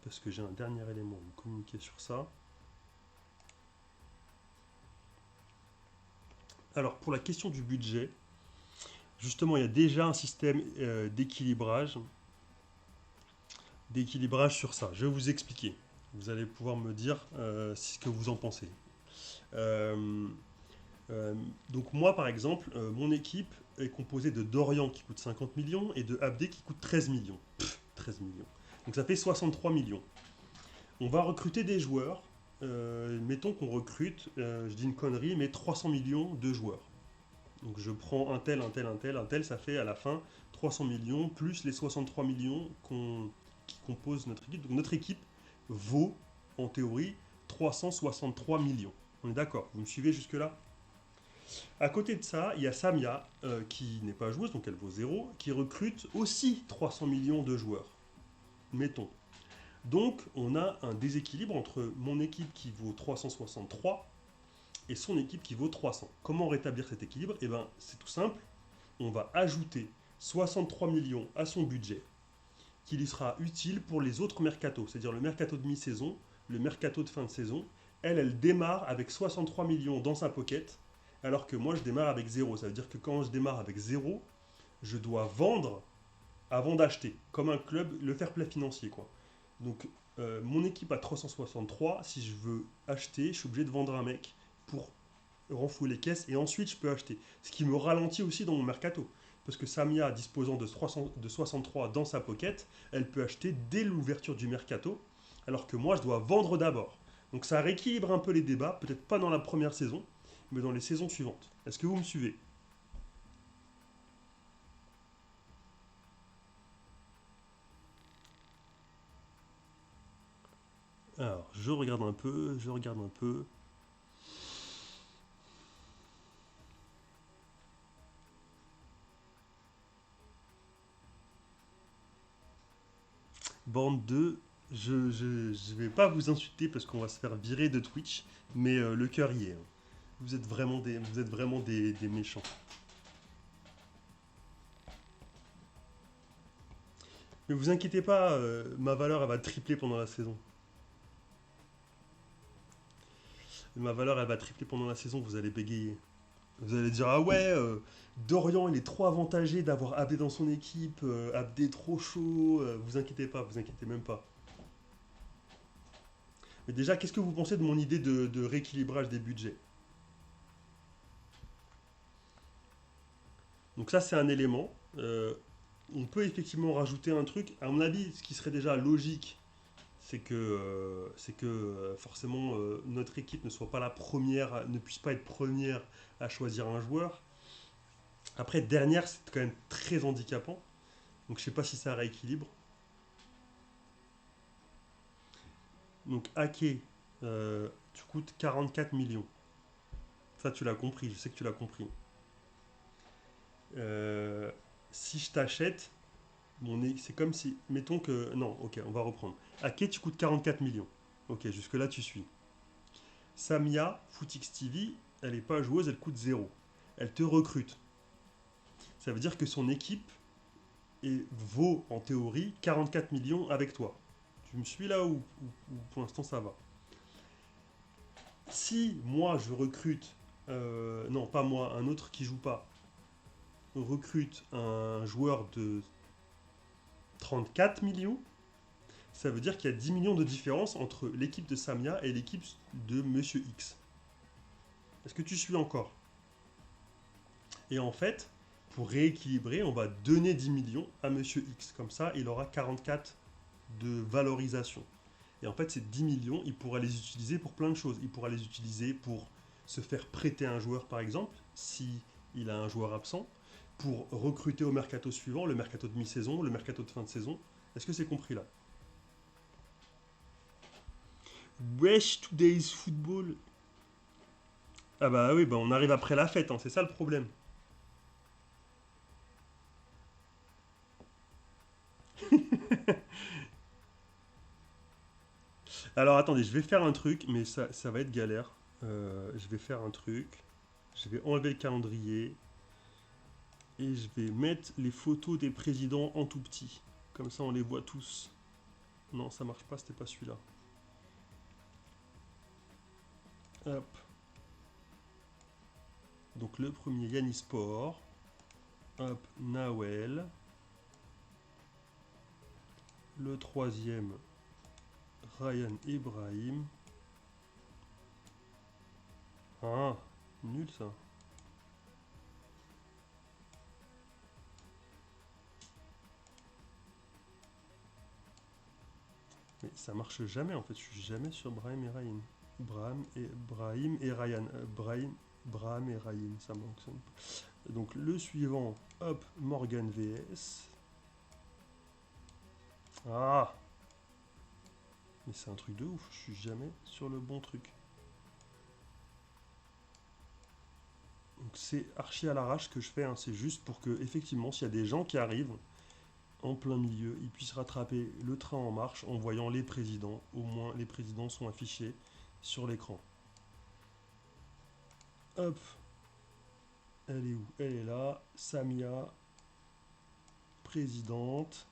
parce que j'ai un dernier élément à communiquer sur ça. Alors, pour la question du budget, justement, il y a déjà un système d'équilibrage sur ça. Je vais vous expliquer. Vous allez pouvoir me dire ce que vous en pensez. Donc moi, par exemple, mon équipe est composée de Dorian qui coûte 50 millions et de Abdé qui coûte 13 millions. 13 millions. Donc ça fait 63 millions. On va recruter des joueurs. Mettons qu'on recrute, je dis une connerie, mais 300 millions de joueurs. Donc je prends un tel, ça fait à la fin 300 millions plus les 63 millions qui composent notre équipe. Donc notre équipe vaut, en théorie, 363 millions. On est d'accord? Vous me suivez jusque-là? À côté de ça, il y a Samia, qui n'est pas joueuse, donc elle vaut 0, qui recrute aussi 300 millions de joueurs. Mettons. Donc, on a un déséquilibre entre mon équipe qui vaut 363 et son équipe qui vaut 300. Comment rétablir cet équilibre? Eh bien, c'est tout simple. On va ajouter 63 millions à son budget, qui lui sera utile pour les autres mercatos, c'est-à-dire le mercato de mi-saison, le mercato de fin de saison. Elle démarre avec 63 millions dans sa pocket, alors que moi, je démarre avec 0. Ça veut dire que quand je démarre avec 0, je dois vendre avant d'acheter, comme un club, le fair play financier, quoi. Donc, mon équipe a 363, si je veux acheter, je suis obligé de vendre un mec pour renflouer les caisses, et ensuite je peux acheter. Ce qui me ralentit aussi dans mon mercato. Parce que Samia, disposant de 63 dans sa pocket, elle peut acheter dès l'ouverture du mercato, alors que moi, je dois vendre d'abord. Donc ça rééquilibre un peu les débats, peut-être pas dans la première saison, mais dans les saisons suivantes. Est-ce que vous me suivez? Alors, je regarde un peu. Bande 2, je vais pas vous insulter parce qu'on va se faire virer de Twitch, mais le cœur y est, hein. Vous êtes vraiment des méchants. Mais vous inquiétez pas, ma valeur elle va tripler pendant la saison. Ma valeur elle va tripler pendant la saison, vous allez bégayer. Vous allez dire ah ouais, Dorian il est trop avantagé d'avoir Abdé dans son équipe, Abdé trop chaud, vous inquiétez pas, vous inquiétez même pas. Mais déjà, qu'est-ce que vous pensez de mon idée de rééquilibrage des budgets? Donc ça c'est un élément. On peut effectivement rajouter un truc. À mon avis, ce qui serait déjà logique, c'est que forcément notre équipe ne soit pas la première, ne puisse pas être première à choisir un joueur. Après, dernière, c'est quand même très handicapant. Donc je sais pas si ça rééquilibre. Donc Ake, tu coûtes 44 millions. Ça tu l'as compris, je sais que tu l'as compris. Si je t'achète, c'est comme si, mettons que, non, ok, on va reprendre. Ake, tu coûtes 44 millions. Ok, jusque là tu suis. Samia, Footix TV, elle n'est pas joueuse, elle coûte 0. Elle te recrute. Ça veut dire que son équipe et vaut en théorie 44 millions avec toi. Tu me suis là ou pour l'instant ça va? Si moi je recrute, non pas moi, un autre qui joue pas, recrute un joueur de 34 millions, ça veut dire qu'il y a 10 millions de différence entre l'équipe de Samia et l'équipe de Monsieur X. Est-ce que tu suis encore? Et en fait, pour rééquilibrer, on va donner 10 millions à Monsieur X. Comme ça, il aura 44 de valorisation. Et en fait, ces 10 millions, il pourra les utiliser pour plein de choses. Il pourra les utiliser pour se faire prêter un joueur, par exemple, si il a un joueur absent, pour recruter au mercato suivant, le mercato de mi-saison, le mercato de fin de saison. Est-ce que c'est compris là? Wesh, today's football. Ah bah oui, bah on arrive après la fête, hein, c'est ça le problème. Alors attendez, je vais faire un truc, mais ça va être galère. Je vais faire un truc. Je vais enlever le calendrier. Et je vais mettre les photos des présidents en tout petit. Comme ça, on les voit tous. Non, ça marche pas, c'était pas celui-là. Hop. Donc le premier, Yannisport. Hop, Nawel. Le troisième, Ryan Ibrahim. Ah, nul ça. Mais ça marche jamais en fait, je suis jamais sur Brahim et Ryan. Brahim et Ryan. Brahim et Ryan, ça manque. Donc le suivant, hop, Morgan VS. Ah! Mais c'est un truc de ouf, je suis jamais sur le bon truc. Donc c'est archi à l'arrache que je fais, hein. C'est juste pour que, effectivement, s'il y a des gens qui arrivent en plein milieu, ils puissent rattraper le train en marche en voyant les présidents. Au moins, les présidents sont affichés sur l'écran. Hop! Elle est où? Elle est là. Samia, présidente.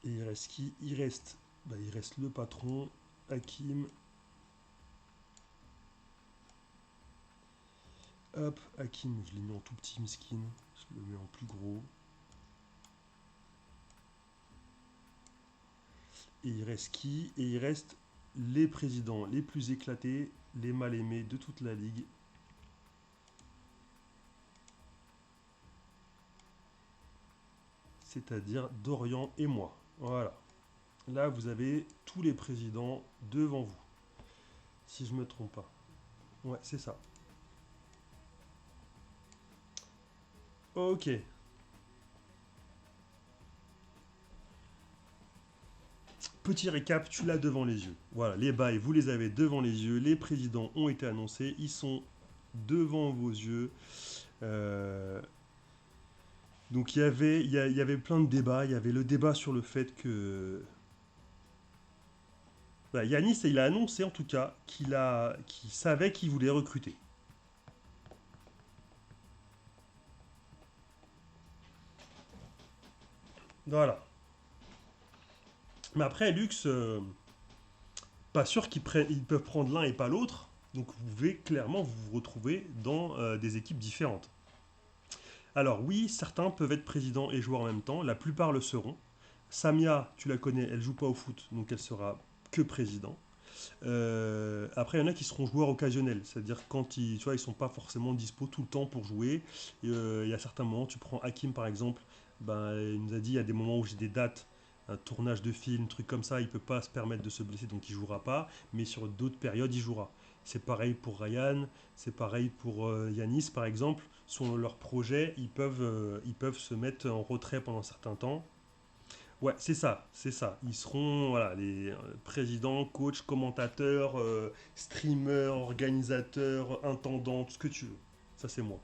Et il reste qui? Il reste le patron, Hakim. Hop, Hakim, je l'ai mis en tout petit, miskin. Je le mets en plus gros. Et il reste qui? Et il reste les présidents les plus éclatés, les mal aimés de toute la ligue. C'est-à-dire Dorian et moi. Voilà. Là, vous avez tous les présidents devant vous. Si je me trompe pas. Ouais, c'est ça. Ok. Petit récap, tu l'as devant les yeux. Voilà, les bails, vous les avez devant les yeux. Les présidents ont été annoncés. Ils sont devant vos yeux. Donc il y avait plein de débats. Il y avait le débat sur le fait que... Bah, Yanis, il a annoncé en tout cas qu'il savait qu'il voulait recruter. Voilà. Mais après, Lux, pas sûr ils peuvent prendre l'un et pas l'autre. Donc vous pouvez clairement vous retrouver dans des équipes différentes. Alors oui, certains peuvent être présidents et joueurs en même temps. La plupart le seront. Samia, tu la connais, elle joue pas au foot, donc elle sera que président. Après, il y en a qui seront joueurs occasionnels, c'est-à-dire quand ils sont pas forcément dispo tout le temps pour jouer. Il y a certains moments, tu prends Hakim par exemple, ben, il nous a dit il y a des moments où j'ai des dates, un tournage de film, truc comme ça, il peut pas se permettre de se blesser, donc il jouera pas, mais sur d'autres périodes, il jouera. C'est pareil pour Ryan, c'est pareil pour Yanis par exemple. Sur leur projet, ils peuvent se mettre en retrait pendant un certain temps. Ouais, c'est ça, c'est ça. Ils seront voilà, les présidents, coachs, commentateurs, streamers, organisateurs, intendants, tout ce que tu veux. Ça, c'est moi.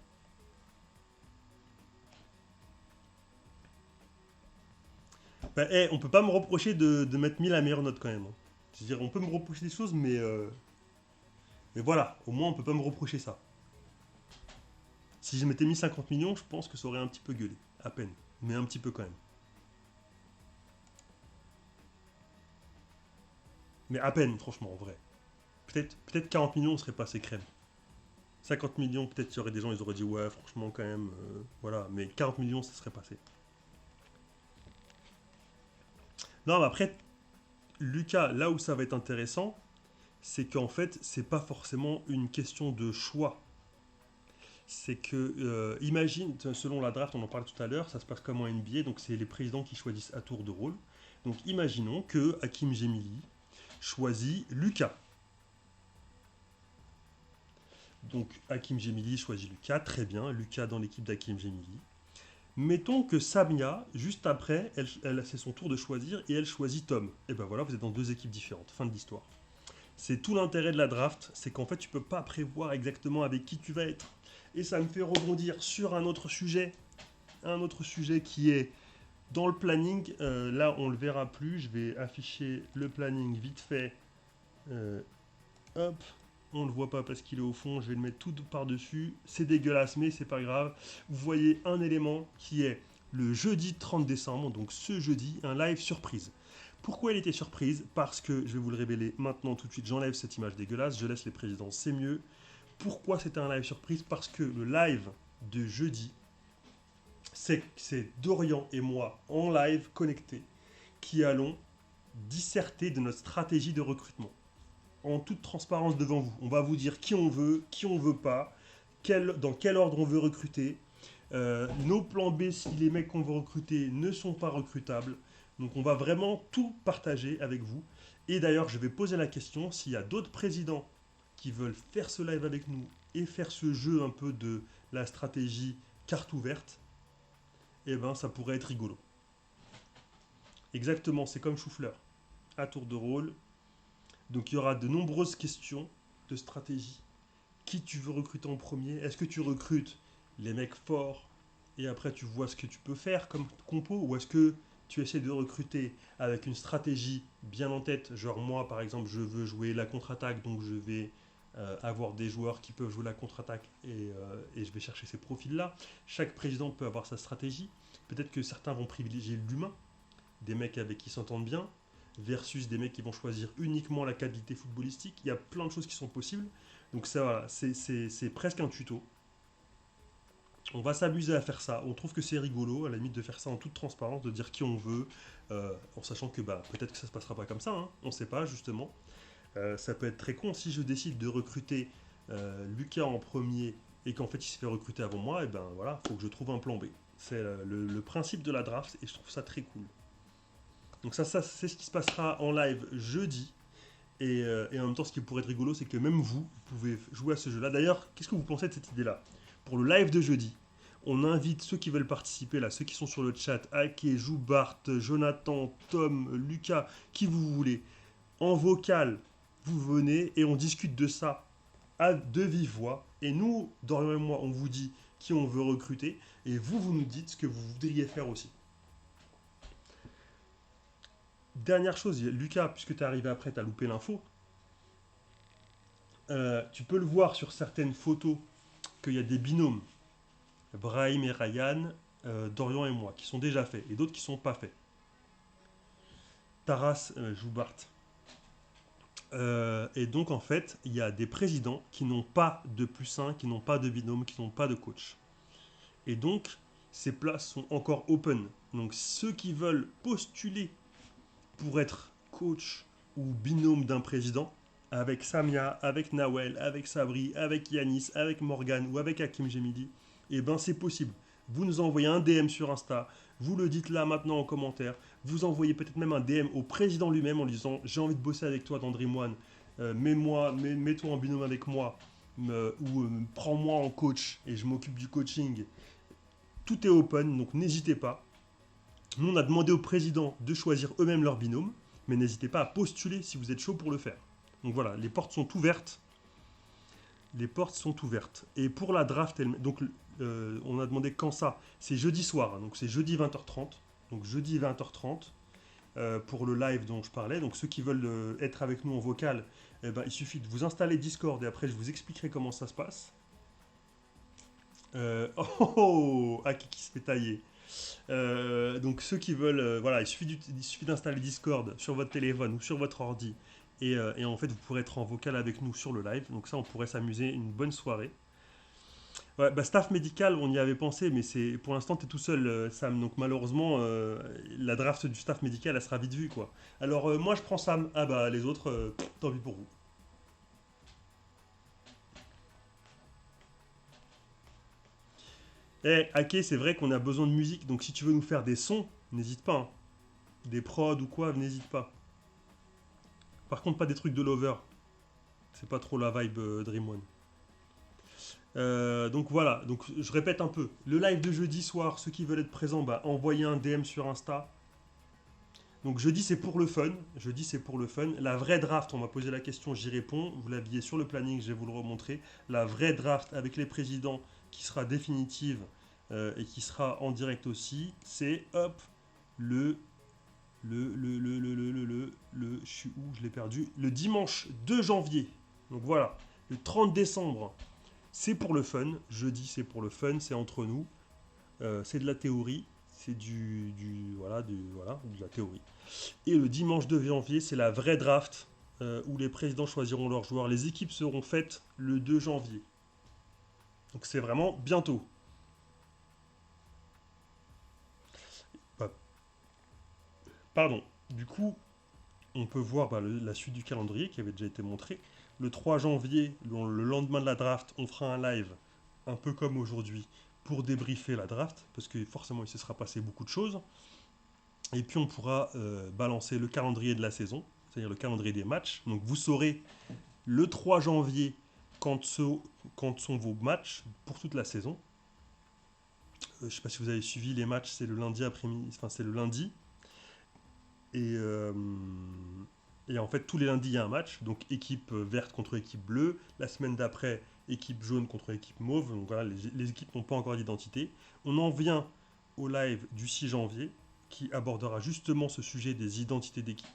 Bah, on peut pas me reprocher de m'être mis la meilleure note quand même, hein. C'est-à-dire, on peut me reprocher des choses, mais voilà, au moins, on peut pas me reprocher ça. Si je m'étais mis 50 millions, je pense que ça aurait un petit peu gueulé. À peine. Mais un petit peu quand même. Mais à peine, franchement, en vrai. Peut-être 40 millions, on serait passé crème. 50 millions, peut-être qu'il y aurait des gens, ils auraient dit ouais, franchement, quand même, voilà. Mais 40 millions, ça serait passé. Non, mais après, Lucas, là où ça va être intéressant, c'est qu'en fait, c'est pas forcément une question de choix. C'est que, imagine, selon la draft, on en parlait tout à l'heure, ça se passe comme en NBA, donc c'est les présidents qui choisissent à tour de rôle. Donc imaginons que Hakim Gemili choisit Lucas. Donc Hakim Gemili choisit Lucas, très bien, Lucas dans l'équipe d'Hakim Gemili. Mettons que Samia, juste après, c'est son tour de choisir et elle choisit Tom. Et ben voilà, vous êtes dans deux équipes différentes, fin de l'histoire. C'est tout l'intérêt de la draft, c'est qu'en fait tu peux pas prévoir exactement avec qui tu vas être. Et ça me fait rebondir sur un autre sujet qui est dans le planning. Là on le verra plus, je vais afficher le planning vite fait. Hop, on le voit pas parce qu'il est au fond, je vais le mettre tout par-dessus. C'est dégueulasse mais c'est pas grave. Vous voyez un élément qui est le jeudi 30 décembre, donc ce jeudi, un live surprise. Pourquoi il était surprise? Parce que, je vais vous le révéler maintenant tout de suite, j'enlève cette image dégueulasse, je laisse les présidents, c'est mieux. Pourquoi c'était un live surprise? Parce que le live de jeudi, c'est Dorian et moi en live connectés qui allons disserter de notre stratégie de recrutement. En toute transparence devant vous. On va vous dire qui on veut pas, dans quel ordre on veut recruter, nos plans B si les mecs qu'on veut recruter ne sont pas recrutables. Donc on va vraiment tout partager avec vous. Et d'ailleurs, je vais poser la question, s'il y a d'autres présidents qui veulent faire ce live avec nous et faire ce jeu un peu de la stratégie carte ouverte, eh ben ça pourrait être rigolo. Exactement, c'est comme Chou-Fleur. À tour de rôle. Donc il y aura de nombreuses questions de stratégie. Qui tu veux recruter en premier? Est-ce que tu recrutes les mecs forts et après tu vois ce que tu peux faire comme compo? Ou est-ce que tu essaies de recruter avec une stratégie bien en tête? Genre moi par exemple je veux jouer la contre-attaque, donc je vais avoir des joueurs qui peuvent jouer la contre-attaque et je vais chercher ces profils-là. Chaque président peut avoir sa stratégie. Peut-être que certains vont privilégier l'humain, des mecs avec qui s'entendent bien, versus des mecs qui vont choisir uniquement la qualité footballistique. Il y a plein de choses qui sont possibles. Donc ça, voilà, c'est presque un tuto. On va s'amuser à faire ça. On trouve que c'est rigolo, à la limite, de faire ça en toute transparence, de dire qui on veut, en sachant que peut-être que ça se passera pas comme ça, hein. On ne sait pas, justement. Ça peut être très con. Si je décide de recruter Lucas en premier et qu'en fait il se fait recruter avant moi, et ben voilà, faut que je trouve un plan B. C'est le principe de la draft et je trouve ça très cool. Donc ça c'est ce qui se passera en live jeudi. Et en même temps, ce qui pourrait être rigolo, c'est que même vous pouvez jouer à ce jeu-là. D'ailleurs, qu'est-ce que vous pensez de cette idée-là? Pour le live de jeudi, on invite ceux qui veulent participer, là, ceux qui sont sur le chat, Ake, Joubart, Jonathan, Tom, Lucas, qui vous voulez. En vocal, vous venez et on discute de ça de vive voix. Et nous, Dorian et moi, on vous dit qui on veut recruter. Et vous nous dites ce que vous voudriez faire aussi. Dernière chose, Lucas, puisque tu es arrivé après, tu as loupé l'info. Tu peux le voir sur certaines photos qu'il y a des binômes, Brahim et Ryan, Dorian et moi, qui sont déjà faits, et d'autres qui ne sont pas faits. Taras Joubart. Et donc, en fait, il y a des présidents qui n'ont pas de +1, qui n'ont pas de binôme, qui n'ont pas de coach. Et donc, ces places sont encore open. Donc, ceux qui veulent postuler pour être coach ou binôme d'un président, avec Samia, avec Nawel, avec Sabri, avec Yanis, avec Morgan ou avec Hakim Gemili, eh ben c'est possible. Vous nous envoyez un DM sur Insta, vous le dites là maintenant en commentaire, vous envoyez peut-être même un DM au président lui-même en lui disant j'ai envie de bosser avec toi dans Dream One, mets-toi en binôme avec moi, ou prends-moi en coach et je m'occupe du coaching. Tout est open, donc n'hésitez pas. Nous, on a demandé aux présidents de choisir eux-mêmes leur binôme, mais n'hésitez pas à postuler si vous êtes chaud pour le faire. Donc voilà, les portes sont ouvertes. Les portes sont ouvertes. Et pour la draft, donc on a demandé quand ça? C'est jeudi soir, hein, donc c'est jeudi 20h30. Donc jeudi 20h30 pour le live dont je parlais. Donc ceux qui veulent être avec nous en vocal, il suffit de vous installer Discord et après je vous expliquerai comment ça se passe. Oh, oh, oh, Ake qui se fait tailler. Donc ceux qui veulent, voilà, il suffit d'installer Discord sur votre téléphone ou sur votre ordi et en fait vous pourrez être en vocal avec nous sur le live. Donc ça on pourrait s'amuser une bonne soirée. Ouais, bah, staff médical, on y avait pensé, mais c'est pour l'instant t'es tout seul, Sam. Donc malheureusement, la draft du staff médical, elle sera vite vue quoi. Alors moi je prends Sam. Ah bah les autres, tant pis pour vous. Eh, Ake, c'est vrai qu'on a besoin de musique, donc si tu veux nous faire des sons, n'hésite pas, hein. Des prods ou quoi, n'hésite pas. Par contre, pas des trucs de lover. C'est pas trop la vibe Dream One. Donc voilà, donc je répète un peu. Le live de jeudi soir, ceux qui veulent être présents, bah, envoyez un DM sur Insta. Donc jeudi c'est pour le fun. Jeudi c'est pour le fun. La vraie draft, on m'a posé la question, j'y réponds. Vous l'aviez sur le planning, je vais vous le remontrer. La vraie draft avec les présidents qui sera définitive et qui sera en direct aussi, c'est hop le je suis où, je l'ai perdu, le dimanche 2 janvier. Donc voilà, le 30 décembre, c'est pour le fun. Jeudi, c'est pour le fun, c'est entre nous. C'est de la théorie, c'est voilà, de la théorie. Et le dimanche 2 janvier, c'est la vraie draft où les présidents choisiront leurs joueurs. Les équipes seront faites le 2 janvier. Donc c'est vraiment bientôt. Pardon. Du coup, on peut voir la suite du calendrier qui avait déjà été montré. Le 3 janvier, le lendemain de la draft, on fera un live, un peu comme aujourd'hui, pour débriefer la draft, parce que forcément il se sera passé beaucoup de choses. Et puis on pourra balancer le calendrier de la saison, c'est-à-dire le calendrier des matchs. Donc vous saurez le 3 janvier quand sont vos matchs pour toute la saison. Je ne sais pas si vous avez suivi les matchs, c'est le lundi après-midi, enfin c'est le lundi. Et en fait, tous les lundis, il y a un match. Donc, équipe verte contre équipe bleue. La semaine d'après, équipe jaune contre équipe mauve. Donc voilà, les équipes n'ont pas encore d'identité. On en vient au live du 6 janvier qui abordera justement ce sujet des identités d'équipe.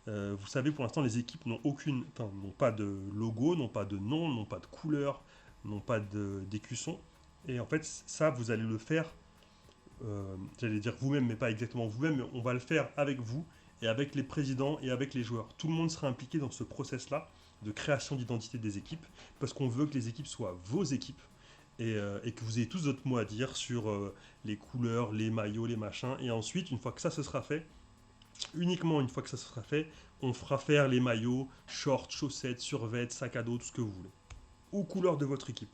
Vous savez, pour l'instant, les équipes n'ont pas de logo, n'ont pas de nom, n'ont pas de couleur, n'ont pas d'écusson. Et en fait, ça, vous allez le faire, j'allais dire vous-même, mais pas exactement vous-même, mais on va le faire avec vous et avec les présidents et avec les joueurs. Tout le monde sera impliqué dans ce process-là de création d'identité des équipes, parce qu'on veut que les équipes soient vos équipes et que vous ayez tous votre mot à dire sur les couleurs, les maillots, les machins. Et ensuite, une fois que ça se sera fait, uniquement une fois que ça se sera fait, on fera faire les maillots, shorts, chaussettes, survêtements, sac à dos, tout ce que vous voulez. Aux couleurs de votre équipe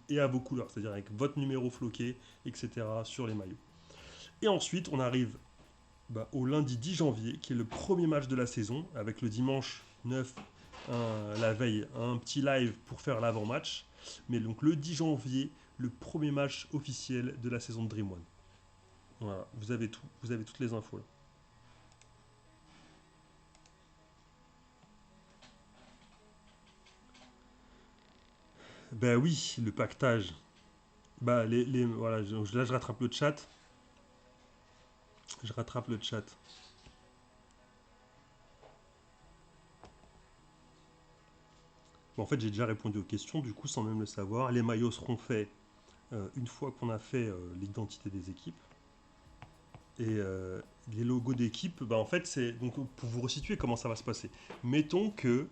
et à vos couleurs, c'est-à-dire avec votre numéro floqué, etc. sur les maillots. Et ensuite, on arrive au lundi 10 janvier, qui est le premier match de la saison, avec le dimanche 9, la veille, un petit live pour faire l'avant-match. Mais donc le 10 janvier, le premier match officiel de la saison de Dream One. Voilà, vous avez tout, vous avez toutes les infos là. Ben oui, le pactage. Voilà, là je rattrape le chat. Je rattrape le chat. Bon, en fait, j'ai déjà répondu aux questions, du coup, sans même le savoir. Les maillots seront faits une fois qu'on a fait l'identité des équipes. Et les logos d'équipe, en fait, c'est. Donc, pour vous resituer comment ça va se passer. Mettons que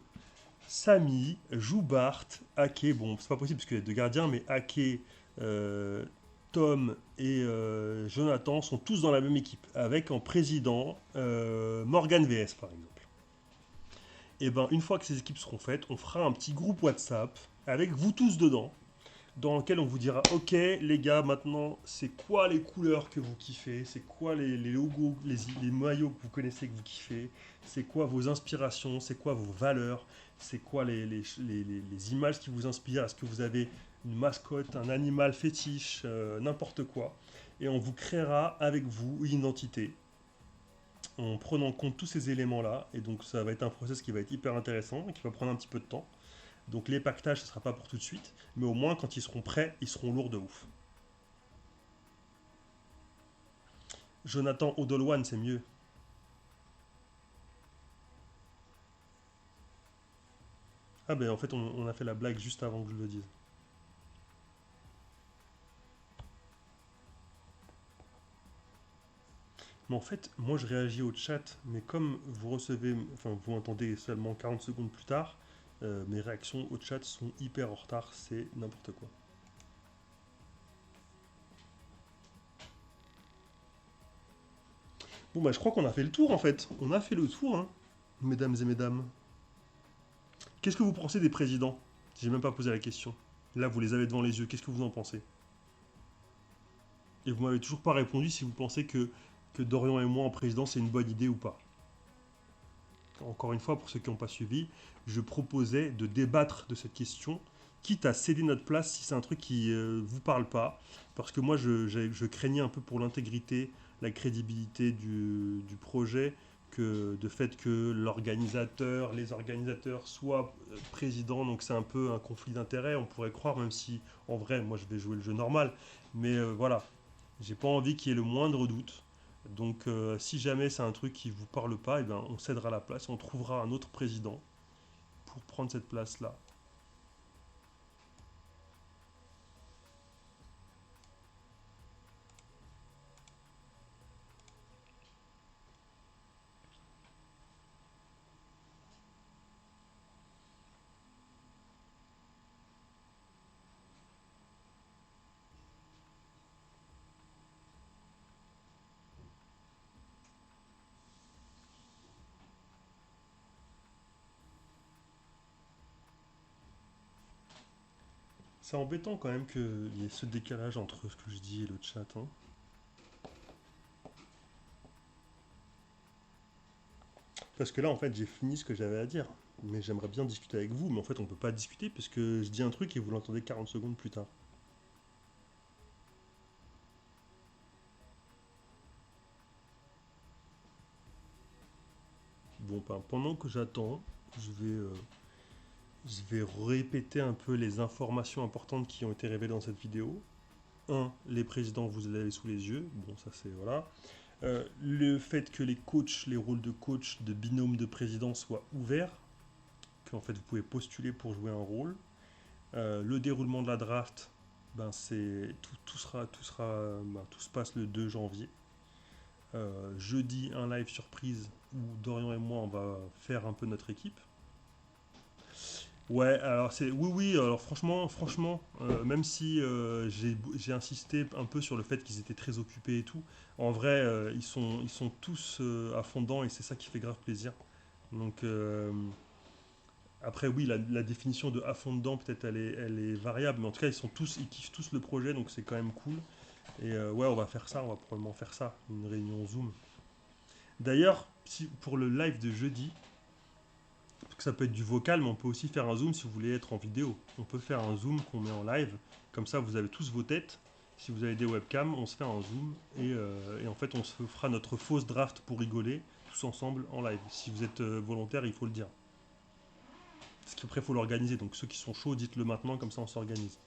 Samy joue Bart, Ake, bon, c'est pas possible parce qu'il y a deux gardiens, mais Ake, Tom et Jonathan sont tous dans la même équipe, avec en président Morgan VS par exemple. Et une fois que ces équipes seront faites, on fera un petit groupe WhatsApp avec vous tous dedans, dans lequel on vous dira ok les gars, maintenant c'est quoi les couleurs que vous kiffez, c'est quoi les logos, les maillots que vous connaissez que vous kiffez, c'est quoi vos inspirations, c'est quoi vos valeurs, c'est quoi les images qui vous inspirent, est-ce que vous avez une mascotte, un animal fétiche, n'importe quoi, et on vous créera avec vous une identité en prenant en compte tous ces éléments-là, et donc ça va être un process qui va être hyper intéressant et qui va prendre un petit peu de temps. Donc les pactages, ce ne sera pas pour tout de suite, mais au moins quand ils seront prêts, ils seront lourds de ouf. Jonathan Odolwan, c'est mieux. Ah ben en fait on a fait la blague juste avant que je le dise. Mais en fait, moi je réagis au chat, mais comme vous recevez, enfin vous entendez seulement 40 secondes plus tard, mes réactions au chat sont hyper en retard, c'est n'importe quoi. Bon bah je crois qu'on a fait le tour en fait. On a fait le tour, hein, mesdames et mesdames. Qu'est-ce que vous pensez des présidents? J'ai même pas posé la question. Là, vous les avez devant les yeux, qu'est-ce que vous en pensez? Et vous m'avez toujours pas répondu si vous pensez que Dorian et moi en président, c'est une bonne idée ou pas. Encore une fois, pour ceux qui n'ont pas suivi, je proposais de débattre de cette question, quitte à céder notre place si c'est un truc qui ne vous parle pas. Parce que moi, je craignais un peu pour l'intégrité, la crédibilité du projet, que de fait que les organisateurs soient présidents, donc c'est un peu un conflit d'intérêts, on pourrait croire, même si en vrai, moi je vais jouer le jeu normal. Mais voilà, j'ai pas envie qu'il y ait le moindre doute. Donc si jamais c'est un truc qui vous parle pas, eh ben, on cédera la place, on trouvera un autre président pour prendre cette place-là. C'est embêtant quand même qu'il y ait ce décalage entre ce que je dis et le chat, hein. Parce que là, en fait, j'ai fini ce que j'avais à dire. Mais j'aimerais bien discuter avec vous, mais en fait, on peut pas discuter parce que je dis un truc et vous l'entendez 40 secondes plus tard. Bon, ben, pendant que j'attends, je vais répéter un peu les informations importantes qui ont été révélées dans cette vidéo. Un, les présidents, vous l'avez sous les yeux. Bon, ça c'est voilà. Le fait que les coachs, les rôles de coach, de binôme de président soient ouverts, qu'en fait vous pouvez postuler pour jouer un rôle. Le déroulement de la draft, ben c'est tout se passe le 2 janvier. Jeudi, un live surprise où Dorian et moi on va faire un peu notre équipe. Ouais, alors c'est oui oui, alors franchement, même si j'ai insisté un peu sur le fait qu'ils étaient très occupés et tout, en vrai ils sont tous à fond dedans et c'est ça qui fait grave plaisir. Donc après oui, la définition de à fond dedans peut-être elle est variable, mais en tout cas ils kiffent tous le projet donc c'est quand même cool. Et ouais, on va faire ça, on va probablement faire ça, une réunion Zoom. D'ailleurs, si, pour le live de jeudi, parce que ça peut être du vocal, mais on peut aussi faire un zoom si vous voulez être en vidéo. On peut faire un zoom qu'on met en live, comme ça vous avez tous vos têtes. Si vous avez des webcams, on se fait un zoom et en fait on se fera notre fausse draft pour rigoler, tous ensemble en live. Si vous êtes volontaire, il faut le dire. Parce qu'après il faut l'organiser, donc ceux qui sont chauds, dites-le maintenant, comme ça on s'organise.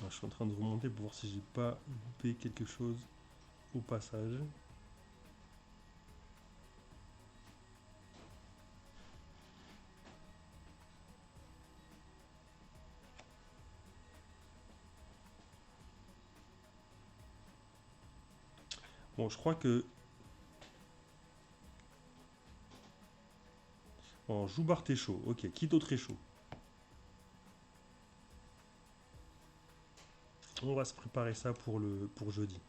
Je suis en train de remonter pour voir si j'ai pas loupé quelque chose au passage. Bon, je crois que... Bon, Joubert est chaud. Ok, qui d'autre est chaud? On va se préparer ça pour jeudi.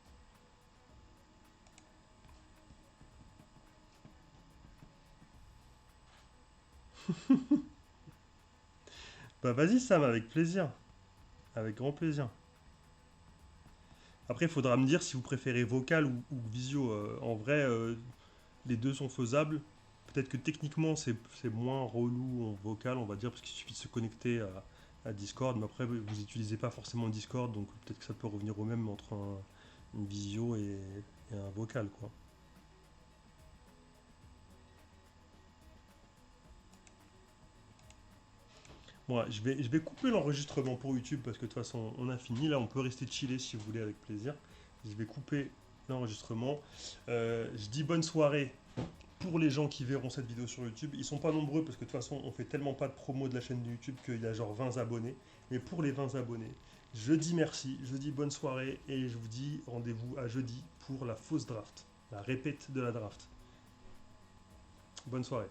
Bah vas-y Sam, avec plaisir. Avec grand plaisir. Après, il faudra me dire si vous préférez vocal ou visio. En vrai, les deux sont faisables. Peut-être que techniquement, c'est moins relou en vocal, on va dire, parce qu'il suffit de se connecter à Discord. Mais après, vous n'utilisez pas forcément Discord, donc peut-être que ça peut revenir au même entre une visio et un vocal, quoi. Moi, je vais couper l'enregistrement pour YouTube parce que de toute façon, on a fini. Là, on peut rester chiller si vous voulez avec plaisir. Je vais couper l'enregistrement. Je dis bonne soirée pour les gens qui verront cette vidéo sur YouTube. Ils sont pas nombreux parce que de toute façon, on fait tellement pas de promo de la chaîne de YouTube qu'il y a genre 20 abonnés. Mais pour les 20 abonnés, je dis merci, je dis bonne soirée et je vous dis rendez-vous à jeudi pour la fausse draft, la répète de la draft. Bonne soirée.